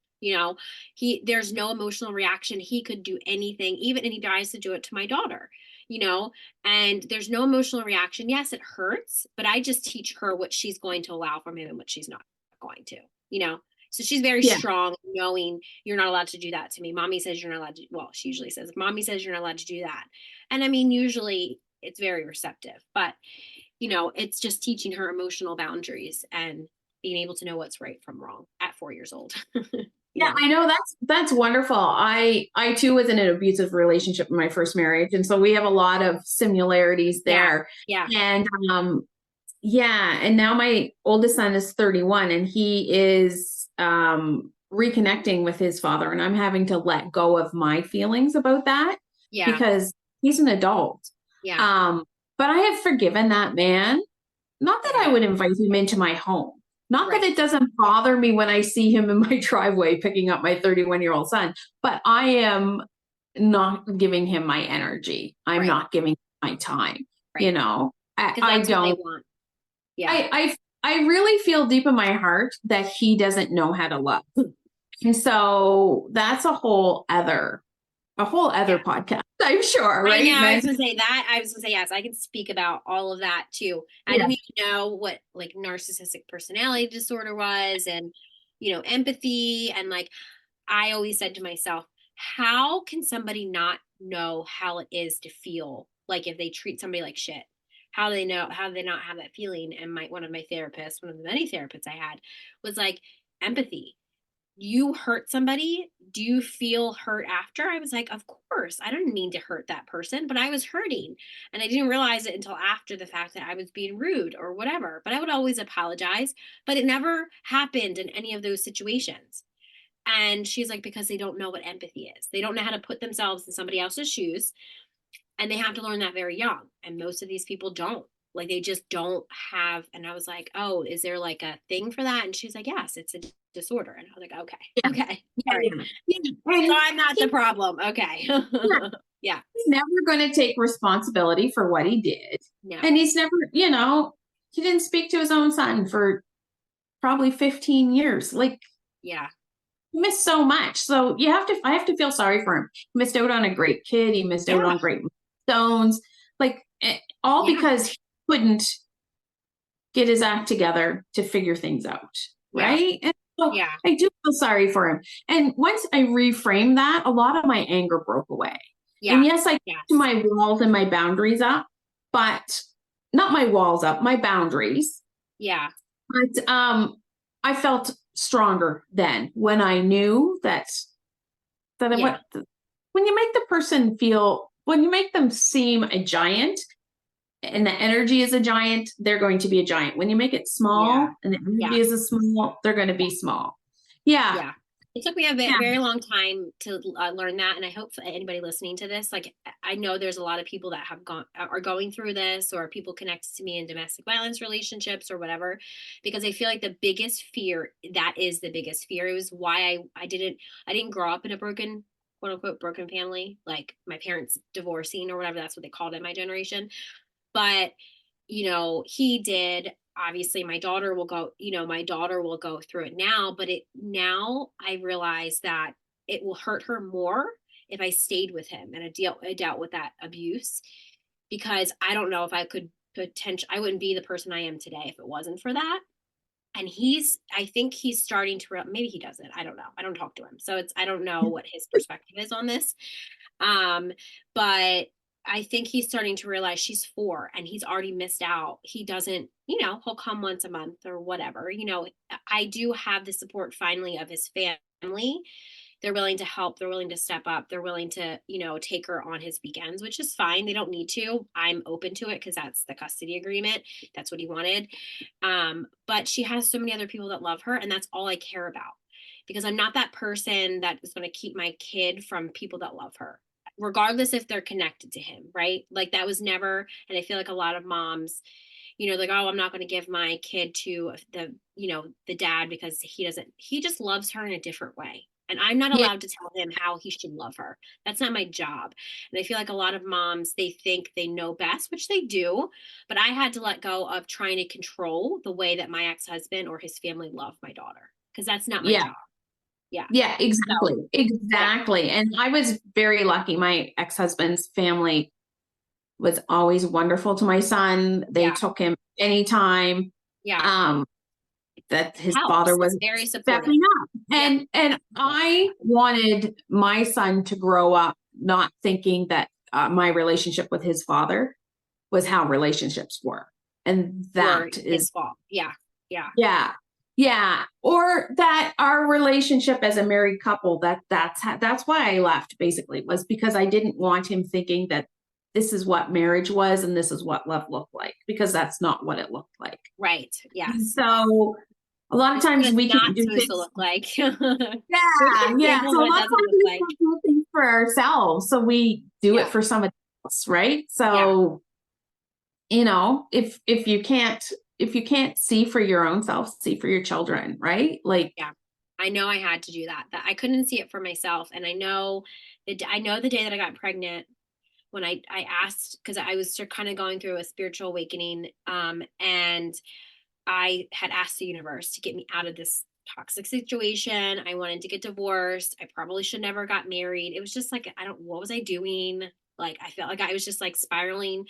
There's no emotional reaction. He could do anything, even, and he tries to do it to my daughter, you know, and there's no emotional reaction. Yes, it hurts, but I just teach her what she's going to allow from him and what she's not going to, you know. So she's very Yeah. strong, knowing you're not allowed to do that to me. Mommy says you're not allowed to. Well, she usually says, Mommy says you're not allowed to do that. And I mean, usually it's very receptive, but it's just teaching her emotional boundaries and being able to know what's right from wrong at 4 years old. you Yeah, know, I know that's wonderful. I too was in an abusive relationship in my first marriage, and so we have a lot of similarities yeah, there. yeah, And yeah, and now my oldest son is 31 and he is reconnecting with his father, and I'm having to let go of my feelings about that yeah, because he's an adult. yeah, Um, but I have forgiven that man. Not that I right, would invite him into my home. Not that right, it doesn't bother me when I see him in my driveway picking up my 31-year-old son, but I am not giving him my energy. I'm right, not giving him my time. You right. know, Because I that's what they don't. want. Yeah, I really feel deep in my heart that he doesn't know how to love. And so that's a whole other yeah. podcast, I'm sure, I know. right? I Man? was gonna say that. I was gonna say yes. I can speak about all of that too. I Yeah. didn't even know what like narcissistic personality disorder was, and empathy, and like I always said to myself, how can somebody not know how it is to feel like if they treat somebody like shit? How do they not have that feeling? And one of my therapists, one of the many therapists I had, was like, empathy. You hurt somebody, do you feel hurt after? I was like, of course. I didn't mean to hurt that person, but I was hurting. And I didn't realize it until after the fact that I was being rude or whatever. But I would always apologize. But it never happened in any of those situations. And she's like, because they don't know what empathy is. They don't know how to put themselves in somebody else's shoes. And they have to learn that very young. And most of these people don't. Like they just don't have. And I was like, oh, is there like a thing for that? And she's like, yes, it's a disorder. And I was like, okay, Yeah. okay, all right. Yeah. Yeah. So And I'm not the he, problem. Okay. yeah, yeah. he's never going to take responsibility for what he did. No. And he's never, he didn't speak to his own son for probably 15 years. Like, Yeah. he missed so much. So I have to feel sorry for him. He missed out on a great kid. He missed out Yeah. on great stones. Like, all Yeah. because he couldn't get his act together to figure things out. Yeah. Right. And so Yeah. I do feel sorry for him. And once I reframed that, a lot of my anger broke away. And Yeah. yes, I kept Yes. my walls and my boundaries up, but not my walls up, my boundaries. Yeah. But I felt stronger then when I knew that Yeah. what when you make the person feel when you make them seem a giant and the energy is a giant, they're going to be a giant. When you make it Yeah. small and the Yeah. energy is a small, they're going to be small. Yeah. Yeah. It took me a Yeah. very long time to learn that. And I hope anybody listening to this, like, I know there's a lot of people that are going through this, or people connected to me in domestic violence relationships or whatever, because I feel like the biggest fear, that is the biggest fear. It was why I didn't grow up in a broken, quote unquote, broken family, like my parents divorcing or whatever. That's what they called it in my generation. But he did. Obviously my daughter will go through it now, but now I realize that it will hurt her more if I stayed with him and I dealt with that abuse, because I don't know if I could I wouldn't be the person I am today if it wasn't for that. And I think he's starting to maybe he doesn't. I don't know. I don't talk to him. So I don't know what his perspective is on this. Um, but I think he's starting to realize she's 4 and he's already missed out. He doesn't, he'll come once a month or whatever. I do have the support finally of his family. They're willing to help. They're willing to step up. They're willing to, take her on his weekends, which is fine. They don't need to. I'm open to it because that's the custody agreement. That's what he wanted. But she has so many other people that love her, and that's all I care about. Because I'm not that person that is going to keep my kid from people that love her, regardless if they're connected to him, right? Like that was never, and I feel like a lot of moms, like, oh, I'm not going to give my kid to the dad because he just loves her in a different way. And I'm not Yeah. allowed to tell him how he should love her. That's not my job. And I feel like a lot of moms, they think they know best, which they do. But I had to let go of trying to control the way that my ex-husband or his family loved my daughter, because that's not my Yeah. job. Yeah. Yeah, So, exactly. yeah. Exactly. And I was very lucky. My ex-husband's family was always wonderful to my son. They Yeah. took him anytime. Yeah. Um, that his father Helps. was Very supportive. stepping up. Yeah. And I wanted my son to grow up not thinking that my relationship with his father was how relationships were. And Or that is, his fault. Yeah. Yeah. yeah. Yeah. Or that our relationship as a married couple, that's why I left basically, was because I didn't want him thinking that this is what marriage was and this is what love looked like, because that's not what it looked like. Right. Yes. So a lot of This is what times it's we can not do supposed to things. look like. Here's Yeah, an yeah. example of So a what it lot of doesn't times look we like. can do things for ourselves. So we do it Yeah. for somebody else, right? Yeah. So, if you can't see for your own self, see for your children, right? Like, Yeah. I know I had to do that. That I couldn't see it for myself. And I know the day that I got pregnant, when I asked, because I was kind of going through a spiritual awakening, and I had asked the universe to get me out of this toxic situation. I wanted to get divorced. I probably should never got married. It was just like, what was I doing? Like, I felt like I was just like spiraling.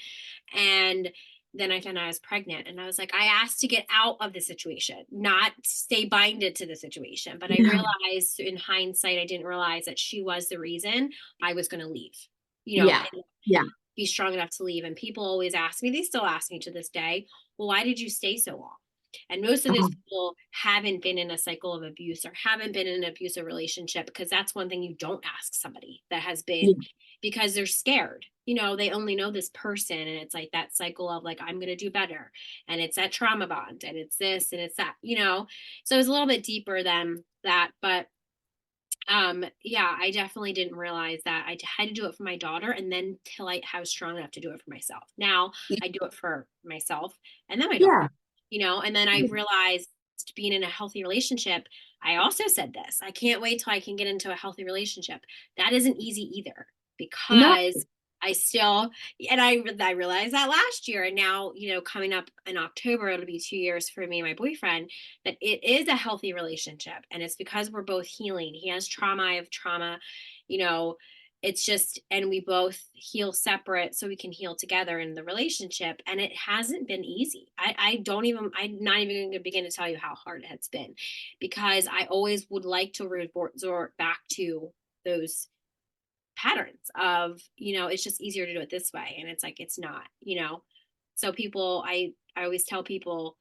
And then I found out I was pregnant, and I was like, I asked to get out of the situation, not stay binded to the situation. But I yeah, realized in hindsight, I didn't realize that she was the reason I was going to leave, yeah, and yeah, be strong enough to leave. And people always ask me, they still ask me to this day, well, why did you stay so long? And most of those uh-huh, people haven't been in a cycle of abuse or haven't been in an abusive relationship, because that's one thing you don't ask somebody that has yeah, been, because they're scared. They only know this person, and it's like that cycle of like, I'm going to do better. And it's that trauma bond, and it's this and it's that. So it's a little bit deeper than that. But yeah, I definitely didn't realize that I had to do it for my daughter, and then till I was strong enough to do it for myself. Now I do it for myself and then my daughter, yeah, and then I realized, being in a healthy relationship, I also said this, I can't wait till I can get into a healthy relationship. That isn't easy either, no, because I still, and I realized that last year, and now, coming up in October, it'll be 2 years for me and my boyfriend, that it is a healthy relationship. And it's because we're both healing. He has trauma, I have trauma, you know, it's just, and we both heal separate so we can heal together in the relationship. And it hasn't been easy. I'm not even going to begin to tell you how hard it has been, because I always would like to resort back to those patterns of, it's just easier to do it this way. And it's like, it's not. So I always tell people,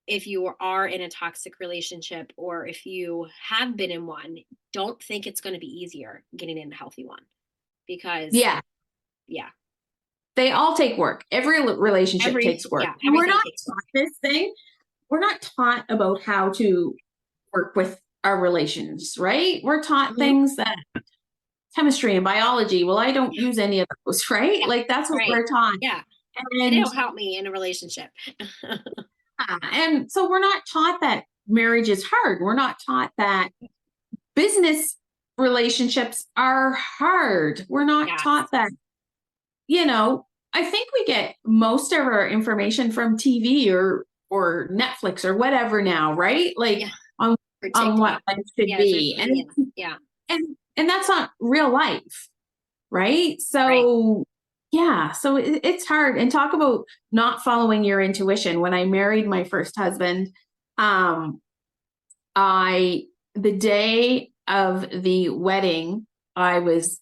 if you are in a toxic relationship, or if you have been in one, don't think it's going to be easier getting in a healthy one, because yeah. yeah, They all take work. Every relationship takes work. And we're everything not takes work. taught this thing. We're not taught about how to work with our relations, right? We're taught Mm-hmm. things that chemistry and biology. Well, I don't use any of those, right? Yeah, Like that's what right. we're taught. Yeah, and And it'll help me in a relationship. and so we're not taught that marriage is hard. We're not taught that business relationships are hard. We're not Yes. taught that, I think we get most of our information from TV or Netflix or whatever now, right? Like Yeah. on For on what TikTok. life should Yeah, social be. media. Yeah. And that's not real life, right? Right. So yeah, so it's hard. And talk about not following your intuition. When I married my first husband, um, I the day of the wedding, I was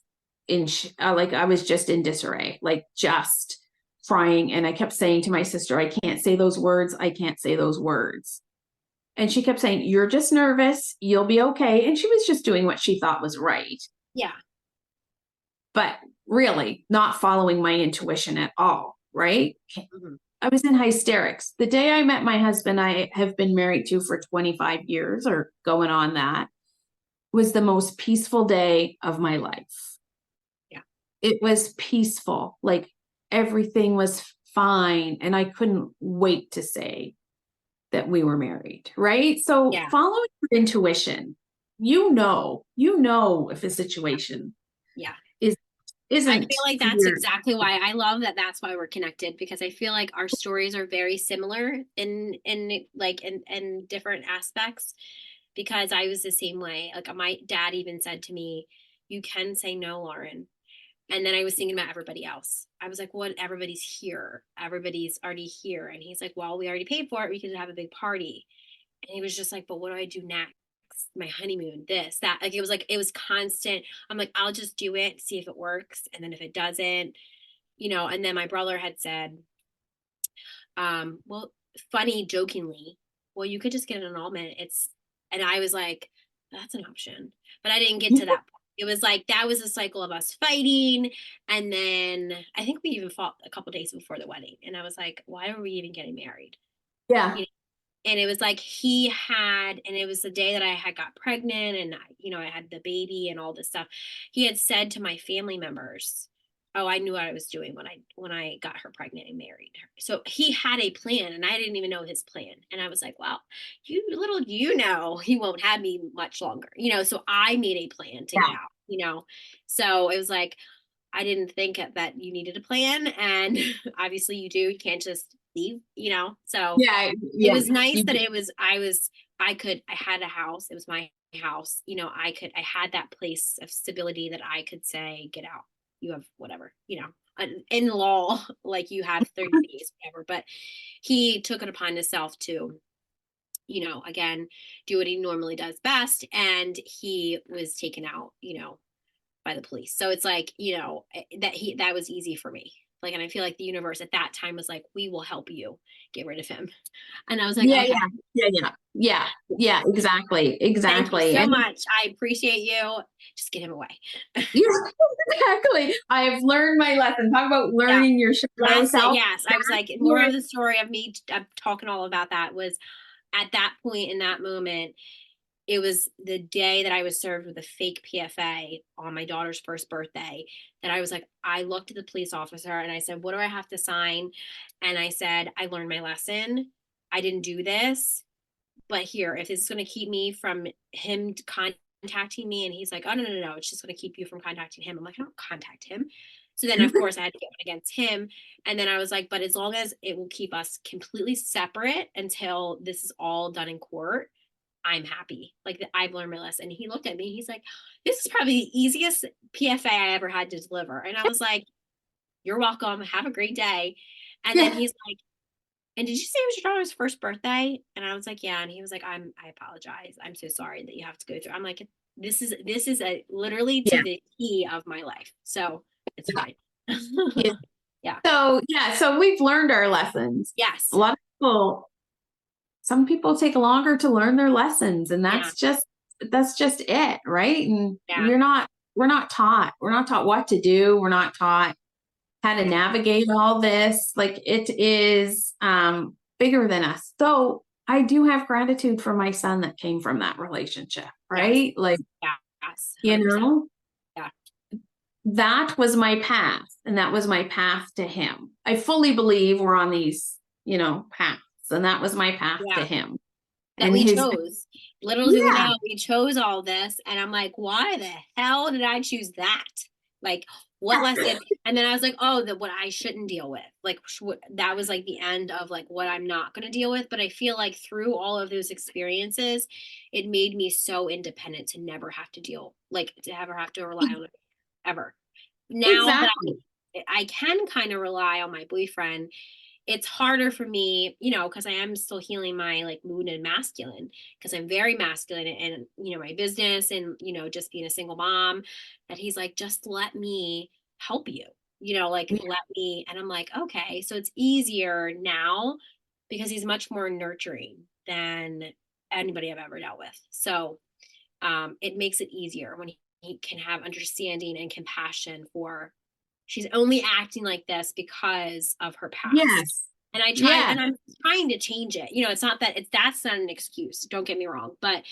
like I was just in disarray, like just crying. And I kept saying to my sister, I can't say those words. I can't say those words. And she kept saying, you're just nervous. You'll be okay. And she was just doing what she thought was right, Yeah. but really not following my intuition at all. Right. Hmm. I was in hysterics. The day I met my husband, I have been married to for 25 years or going on that, was the most peaceful day of my life. Yeah. It was peaceful. Like everything was fine. And I couldn't wait to say that we were married. Right. So Yeah. following your intuition, you know, if a situation Yeah. is, I isn't feel like that's here. exactly why I love that that's why we're connected because I feel like our stories are very similar in different aspects because I was the same way. Like my dad even said to me, "You can say no, Lauren." And then I was thinking about everybody else. I was like, "What? Everybody's here. Everybody's already here." And he's like, "Well, we already paid for it. We could have a big party." And he was just like, "But what do I do next? My honeymoon, this, that." Like it was constant. I'm like, "I'll just do it, see if it works. And then if it doesn't, and then my brother had said, well, funny, jokingly, well, you could just get an annulment. And I was like, that's an option. But I didn't get to that point. It was like that was a cycle of us fighting. And then I think we even fought a couple days before the wedding. And I was like, why are we even getting married? Yeah. And it was like he had, and it was the day that I had got pregnant and I had the baby and all this stuff. He had said to my family members, oh, I knew what I was doing when I got her pregnant and married her. So he had a plan and I didn't even know his plan. And I was like, well, he won't have me much longer. So I made a plan to get Yeah. out. So it was like I didn't think that you needed a plan, and obviously you do. You can't just leave. So Yeah. it Yeah. was nice You, that I had a house. It was my house. I had that place of stability that I could say, get out. You have whatever, in law, like you have 30 days, whatever. But he took it upon himself to, again, do what he normally does best. And he was taken out, by the police. So it's like, that was easy for me. Like, and I feel like the universe at that time was like, we will help you get rid of him. And I was like, yeah. okay, Yeah. Yeah. Yeah. Yeah. Yeah. Exactly. thank you Exactly. so And much. I appreciate you. Just get him away. yeah, exactly. I have learned my lesson. Talk about Yeah. learning your shadow Lesson. self. Yes. I was like, more That's of the story of me talking all about that was at that point in that moment, it was the day that I was served with a fake PFA on my daughter's first birthday that I was like, I looked at the police officer and I said, what do I have to sign? And I said, I learned my lesson. I didn't do this, but here, if this is going to keep me from him contacting me, and he's like, oh, no, no, no, it's just going to keep you from contacting him. I'm like, I don't contact him. So then, of course, I had to get one against him. And then I was like, but as long as it will keep us completely separate until this is all done in court, I'm happy. Like I've learned my lesson. And he looked at me. He's like, this is probably the easiest PFA I ever had to deliver. And I was like, you're welcome. Have a great day. And then yeah. he's like, and did you say it was your daughter's first birthday? And I was like, yeah. And he was like, I apologize. I'm so sorry that you have to go through. I'm like, this is literally Yeah. to the key of my life. So it's fine. Yeah. Yeah. So yeah, so we've learned our lessons. A Yes. lot of people, some people take longer to learn their lessons, and Yeah. that's just it, right? And Yeah. we're not taught. We're not taught what to do. We're not taught how to Yeah. navigate all this. Like it is bigger than us. So I do have gratitude for my son that came from that relationship, Yes. right? Like, Yeah. Yes. you 100%. know, Yeah. that was my path, and that was my path to him. I fully believe we're on these, paths, and that was my path to Yeah. him. That And we his, chose. Little do we yeah, know, we chose all this. And I'm like, why the hell did I choose that? Like, what lesson? And then I was like, oh, what I shouldn't deal with. Like, that was like the end of like what I'm not going to deal with. But I feel like through all of those experiences, it made me so independent to never have to ever have to rely on it ever. Now that exactly. I can kind of rely on my boyfriend, it's harder for me, because I am still healing my like mood and masculine, because I'm very masculine and, my business and, just being a single mom, that he's like, just let me help you, like let me. And I'm like, okay. So it's easier now because he's much more nurturing than anybody I've ever dealt with. So it makes it easier when he can have understanding and compassion for, she's only acting like this because of her past. Yes. And Yeah. I'm trying to change it. It's not that that's not an excuse. Don't get me wrong, but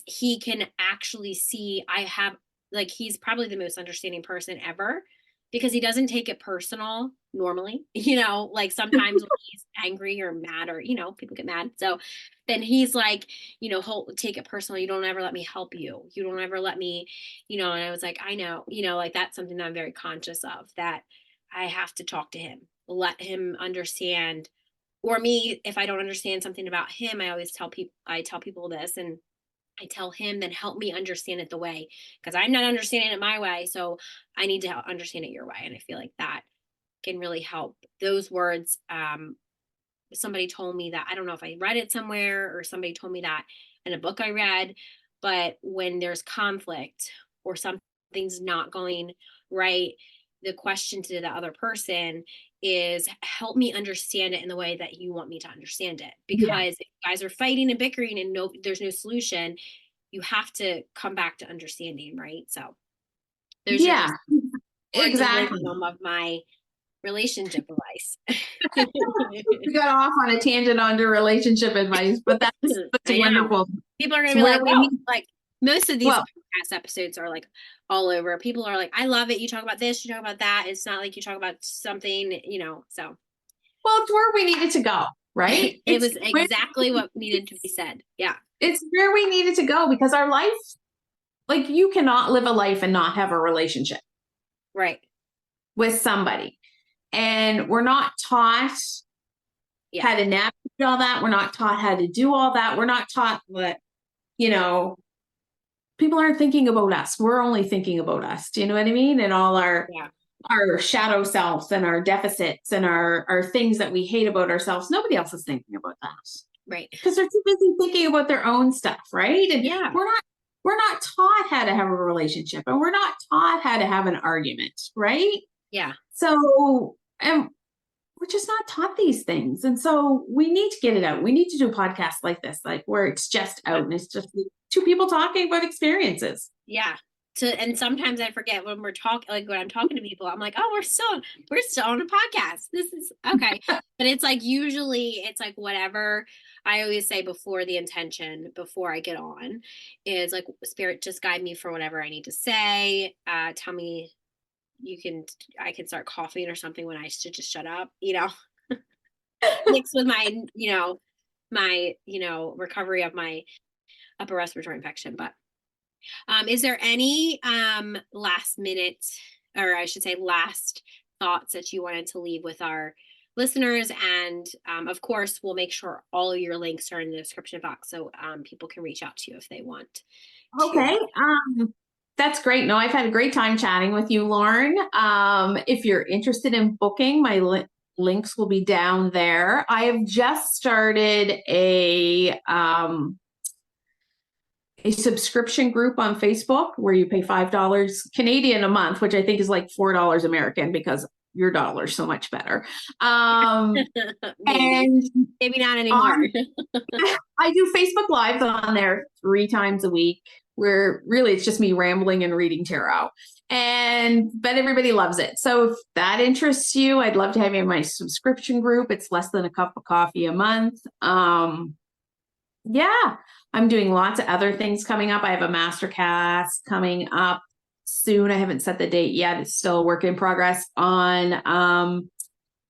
he can actually see I have, like, he's probably the most understanding person ever because he doesn't take it personal normally, like sometimes when he's angry or mad or, people get mad. So then he's like, he'll take it personal. You don't ever let me help you. You don't ever let me, and I was like, I know, like that's something that I'm very conscious of, that I have to talk to him, let him understand. Or me, if I don't understand something about him, I tell people this, and I tell him, then help me understand it the way, because I'm not understanding it my way. So I need to understand it your way. And I feel like that can really help. Those words, somebody told me that, I don't know if I read it somewhere or somebody told me that in a book I read, but when there's conflict or something's not going right, the question to the other person is, help me understand it in the way that you want me to understand it. Yeah. Because if you guys are fighting and bickering and there's no solution, you have to come back to understanding, right? So those are just Yeah. words of Exactly. wisdom of my relationship advice. We got off on a tangent onto relationship advice, but that's I know. wonderful. People are It's gonna be where like, we "Oh, need, like most of these well, podcast episodes are like all over." People are like, "I love it. You talk about this, you talk about that. It's not like you talk about something, So it's where we needed to go, right? it was exactly what needed to be said. Yeah, It's where we needed to go because our life, like you cannot live a life and not have a relationship right. with somebody. And we're not taught Yeah, how to navigate all that. We're not taught how to do all that. We're not taught that, you know, people aren't thinking about us. We're only thinking about us. Do you know what I mean? And all yeah, our shadow selves and our deficits and our things that we hate about ourselves. Nobody else is thinking about that right. because they're too busy thinking about their own stuff, right? And Yeah, we're not taught how to have a relationship and we're not taught how to have an argument, right? yeah, So, and we're just not taught these things. And so we need to get it out. We need to do podcasts like this, like where it's just out and it's just two people talking about experiences. yeah. And sometimes I forget when we're talking, like when I'm talking to people, I'm like, "Oh, we're still on a podcast. This is okay." But it's like usually it's like whatever I always say before the intention, before I get on, is like, spirit, just guide me for whatever I need to say. Tell me, you can I can start coughing or something when I should just shut up, mixed with my, recovery of my upper respiratory infection. But is there any last minute, or I should say last thoughts that you wanted to leave with our listeners? And of course, we'll make sure all of your links are in the description box so people can reach out to you if they want to. Okay. That's great. No, I've had a great time chatting with you, Lauren. If you're interested in booking, my links will be down there. I have just started a subscription group on Facebook where you pay $5 Canadian a month, which I think is like $4 American because your dollar is so much better. Maybe, And maybe not anymore. on I do Facebook Lives on there 3 times a week, where really it's just me rambling and reading tarot. But everybody loves it. So if that interests you, I'd love to have you in my subscription group. It's less than a cup of coffee a month. Yeah, I'm doing lots of other things coming up. I have a masterclass coming up soon. I haven't set the date yet. It's still a work in progress on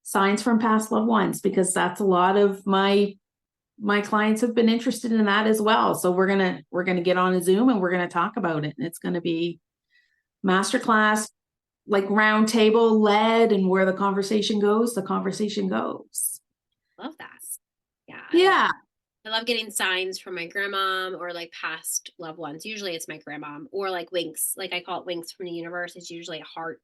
signs from past loved ones, because that's a lot of my clients have been interested in that as well. So we're gonna get on a Zoom and we're gonna talk about it. And it's gonna be masterclass, like round table led, and where the conversation goes, the conversation goes. Love that. Yeah, I love Yeah. I love getting signs from my grandma or like past loved ones. Usually it's my grandma, or like winks. Like I call it winks from the universe. It's usually a heart,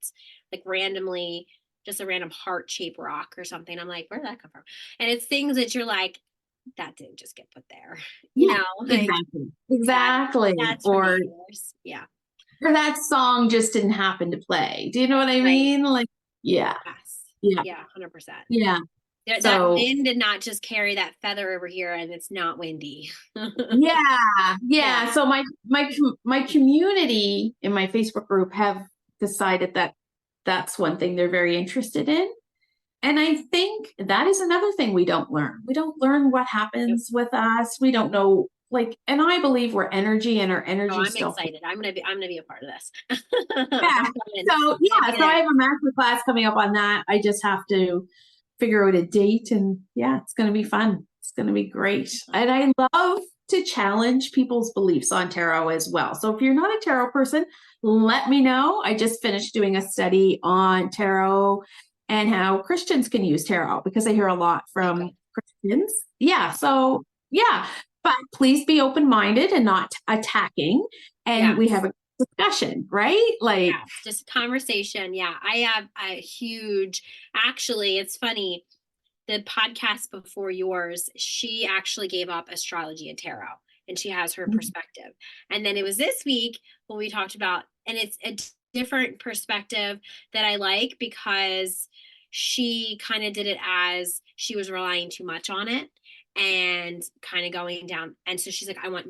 like randomly just a random heart-shaped rock or something. I'm like, where did that come from? And it's things that you're like, that didn't just get put there. You Yeah, know, like exactly. that Exactly. that's from the universe. Yeah. Or that song just didn't happen to play. Do you know what I Right. mean? Like, yeah, Yes. yeah, Yeah, 100%. yeah. That So wind did not just carry that feather over here and it's not windy. yeah, Yeah. yeah. So my community in my Facebook group have decided that that's one thing they're very interested in. And I think that is another thing we don't learn. We don't learn what Yep. happens with us. We don't know, like, and I believe we're energy and our Oh, energy I'm still. excited. I'm gonna be a part of this. Yeah. I'm coming. So I'm gonna yeah, be so I there. have a master class coming up on that. I just have to figure out a date, and yeah, it's going to be fun. It's going to be great. And I love to challenge people's beliefs on tarot as well. So if you're not a tarot person, let me know. I just finished doing a study on tarot and how Christians can use tarot because I hear a lot Okay, from good. Christians. Yeah, Yeah. so yeah, but please be open-minded and not attacking, and we have Yes. a discussion, right? Like, Yes. Just conversation. Yeah. I have a huge, actually, it's funny. The podcast before yours, she actually gave up astrology and tarot and she has her perspective. And then it was this week when we talked about, and it's a different perspective that I like because she kind of did it as she was relying too much on it and kind of going down. And so she's like, I want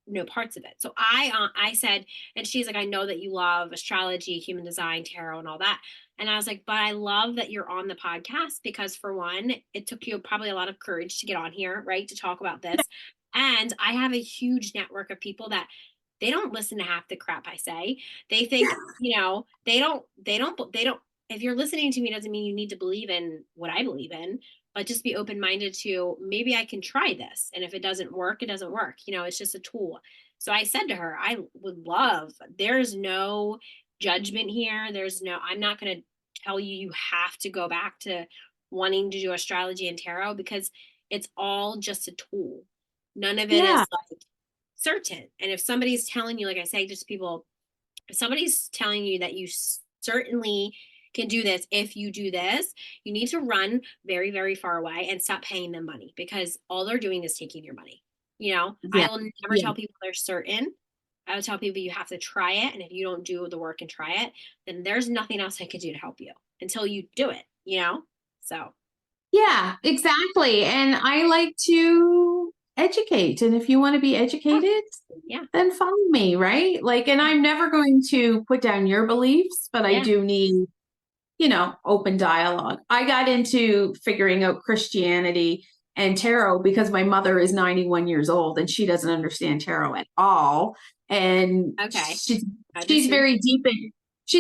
no parts of it. So I said, and she's like, I know that you love astrology, human design, tarot, and all that. And I was like, but I love that you're on the podcast because, for one, it took you probably a lot of courage to get on here, right, to talk about this. And I have a huge network of people that they don't listen to half the crap I say. They think, they don't. If you're listening to me, doesn't mean you need to believe in what I believe in, but just be open minded to maybe I can try this. And if it doesn't work, it doesn't work. It's just a tool. So I said to her, I would love, there's no judgment here. I'm not going to tell you you have to go back to wanting to do astrology and tarot because it's all just a tool. None of it yeah, is like certain. And if somebody's telling you, like I say, just people, if somebody's telling you that you certainly can do this if you do this, you need to run very, very far away and stop paying them money because all they're doing is taking your money. I yeah, will never yeah. tell people they're certain. I would tell people you have to try it. And if you don't do the work and try it, then there's nothing else I could do to help you until you do it. So, Yeah, exactly. And I like to educate. And if you want to be yeah, educated, yeah, then follow me, right? Like, and yeah, I'm never going to put down your beliefs, but I yeah. do need, open dialogue. I got into figuring out Christianity and tarot because my mother is 91 years old and she doesn't understand tarot at all. And Okay. I do she's too.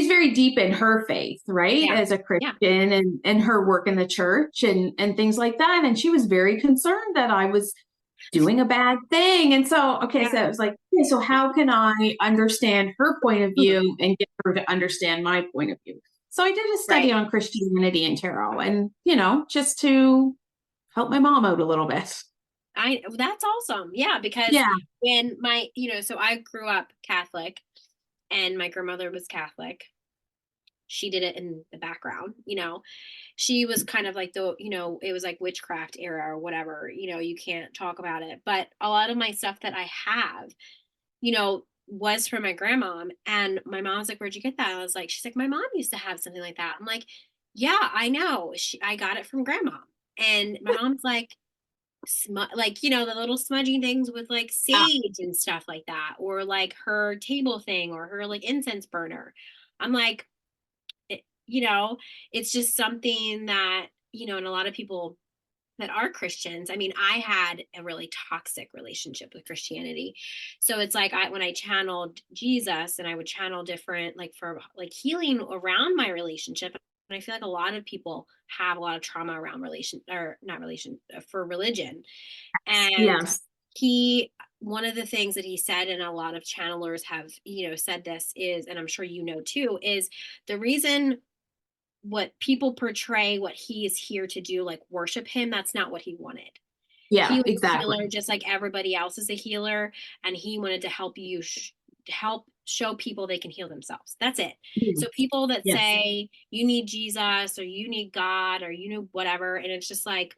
very deep in her faith, right? Yeah, As a yeah, Christian and her work in the church and things like that. And she was very concerned that I was doing a bad thing. And so, okay, so yeah. I was like, okay, so how can I understand her point of view and get her to understand my point of view? So I did a study Right. on Christianity and tarot and, just to help my mom out a little bit. That's awesome. Yeah, because Yeah. when so I grew up Catholic and my grandmother was Catholic. She did it in the background. She was kind of like it was like witchcraft era or whatever. You can't talk about it. But a lot of my stuff that I have, was from my grandma. And my mom's like, where'd you get that? I was like, she's like, my mom used to have something like that. I'm like, yeah, I know. I got it from grandma. And my mom's like, like the little smudging things with like Yeah. sage and stuff like that, or like her table thing or her like incense burner. I'm like, it, you know it's just something that and a lot of people that are Christians. I mean, I had a really toxic relationship with Christianity. So it's like when I channeled Jesus and I would channel different, like for like healing around my relationship. And I feel like a lot of people have a lot of trauma around relation or not relation for religion. And Yes. one of the things that he said, and a lot of channelers have, said this is, and I'm sure too, is the reason what people portray what he is here to do, like worship him, that's not what he wanted. He Yeah, was a exactly. healer just like everybody else is a healer, and he wanted to help you help show people they can heal themselves. That's it. So Yes. people that Yes. say you need Jesus or you need God or you know whatever, and it's just like,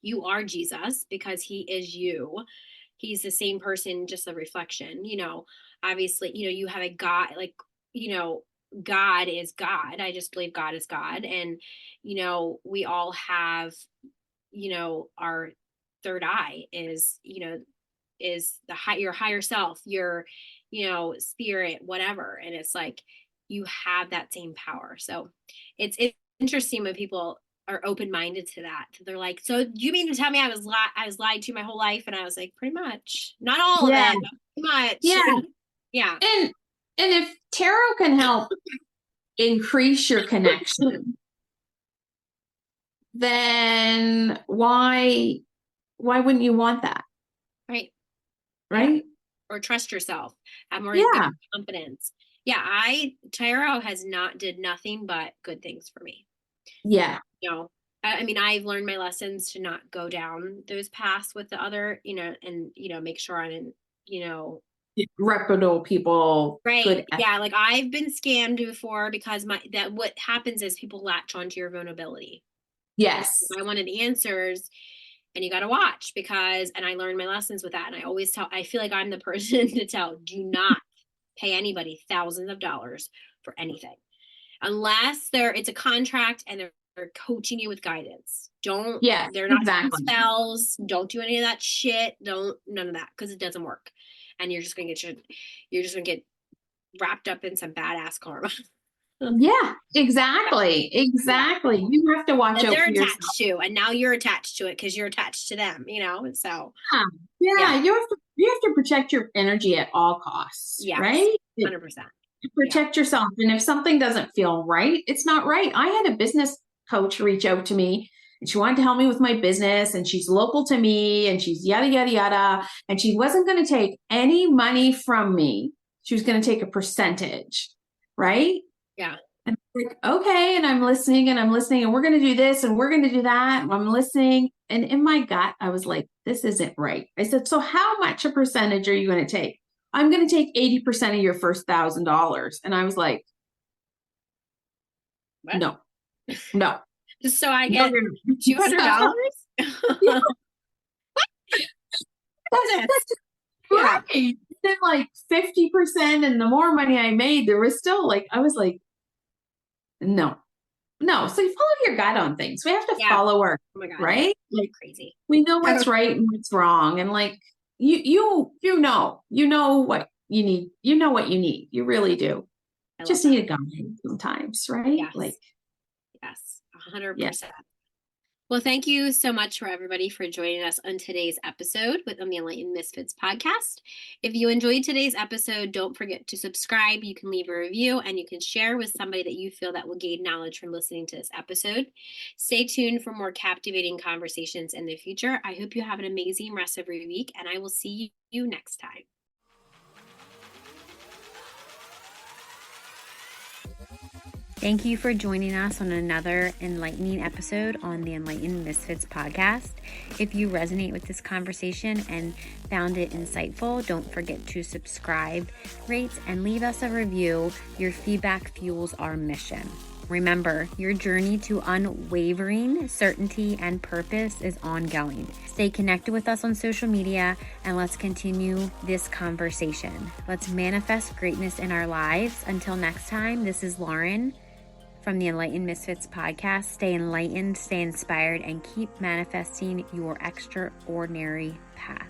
you are Jesus because he is you. He's the same person, just a reflection, obviously, you have a God, like, you know, God is God. I just believe God is God. And, we all have, our third eye is your higher self, your, spirit, whatever. And it's like, you have that same power. So it's interesting when people are open-minded to that. They're like, so you mean to tell me I was lied to my whole life? And I was like, pretty much, not all of Yeah. it, but pretty much. Yeah. Yeah. And if tarot can help increase your connection, then why wouldn't you want that? Right. Yeah. Right? Or trust yourself, have more Yeah. confidence. Yeah. Tarot has not did nothing but good things for me. Yeah. I mean, I've learned my lessons to not go down those paths with the other, and, make sure I'm in, Reputable people, right. good. Yeah. Like I've been scammed before because what happens is people latch onto your vulnerability. Yes. I wanted answers, and you got to watch and I learned my lessons with that. And I feel like I'm the person to tell, do not pay anybody thousands of dollars for anything unless it's a contract and they're coaching you with guidance. Yes, They're not doing exactly. spells. Don't do any of that shit. None of that, because it doesn't work. And you're just going to get wrapped up in some badass karma. Yeah, exactly. Exactly. You have to watch That out they're for yourself. attached to, and now you're attached to it because you're attached to them, so Yeah. yeah. Yeah, you have to protect your energy at all costs, Yes. right? 100%. Yeah. Protect yourself. And if something doesn't feel right, it's not right. I had a business coach reach out to me and she wanted to help me with my business and she's local to me and she's yada, yada, yada. And she wasn't going to take any money from me. She was going to take a percentage, right? Yeah. And I'm like, okay. And I'm listening and I'm listening and we're going to do this and we're going to do that. And I'm listening. And in my gut, I was like, this isn't right. I said, so how much a percentage are you going to take? I'm going to take 80% of your first $1,000. And I was like, What? no, no, Just so I no, get that's not, $200? yeah, That's that's yeah. right. Then like 50%. And the more money I made, there was still like, I was like, no, no. So you follow your gut on things. We have to Yeah. follow our, Oh my God. right? Like Crazy. we know what's right and what's wrong. And like, you know what you need. You know what you need. You really do. I love Just that. need a guide sometimes, right? Like, Yes. Yes. yeah. 100%. Well, thank you so much for everybody for joining us on today's episode with the Enlightened Misfits podcast. If you enjoyed today's episode, don't forget to subscribe. You can leave a review and you can share with somebody that you feel that will gain knowledge from listening to this episode. Stay tuned for more captivating conversations in the future. I hope you have an amazing rest of your week, and I will see you next time. Thank you for joining us on another enlightening episode on the Enlightened Misfits podcast. If you resonate with this conversation and found it insightful, don't forget to subscribe, rate, and leave us a review. Your feedback fuels our mission. Remember, your journey to unwavering certainty and purpose is ongoing. Stay connected with us on social media and let's continue this conversation. Let's manifest greatness in our lives. Until next time, this is Lauren from the Enlightened Misfits podcast. Stay enlightened, stay inspired, and keep manifesting your extraordinary path.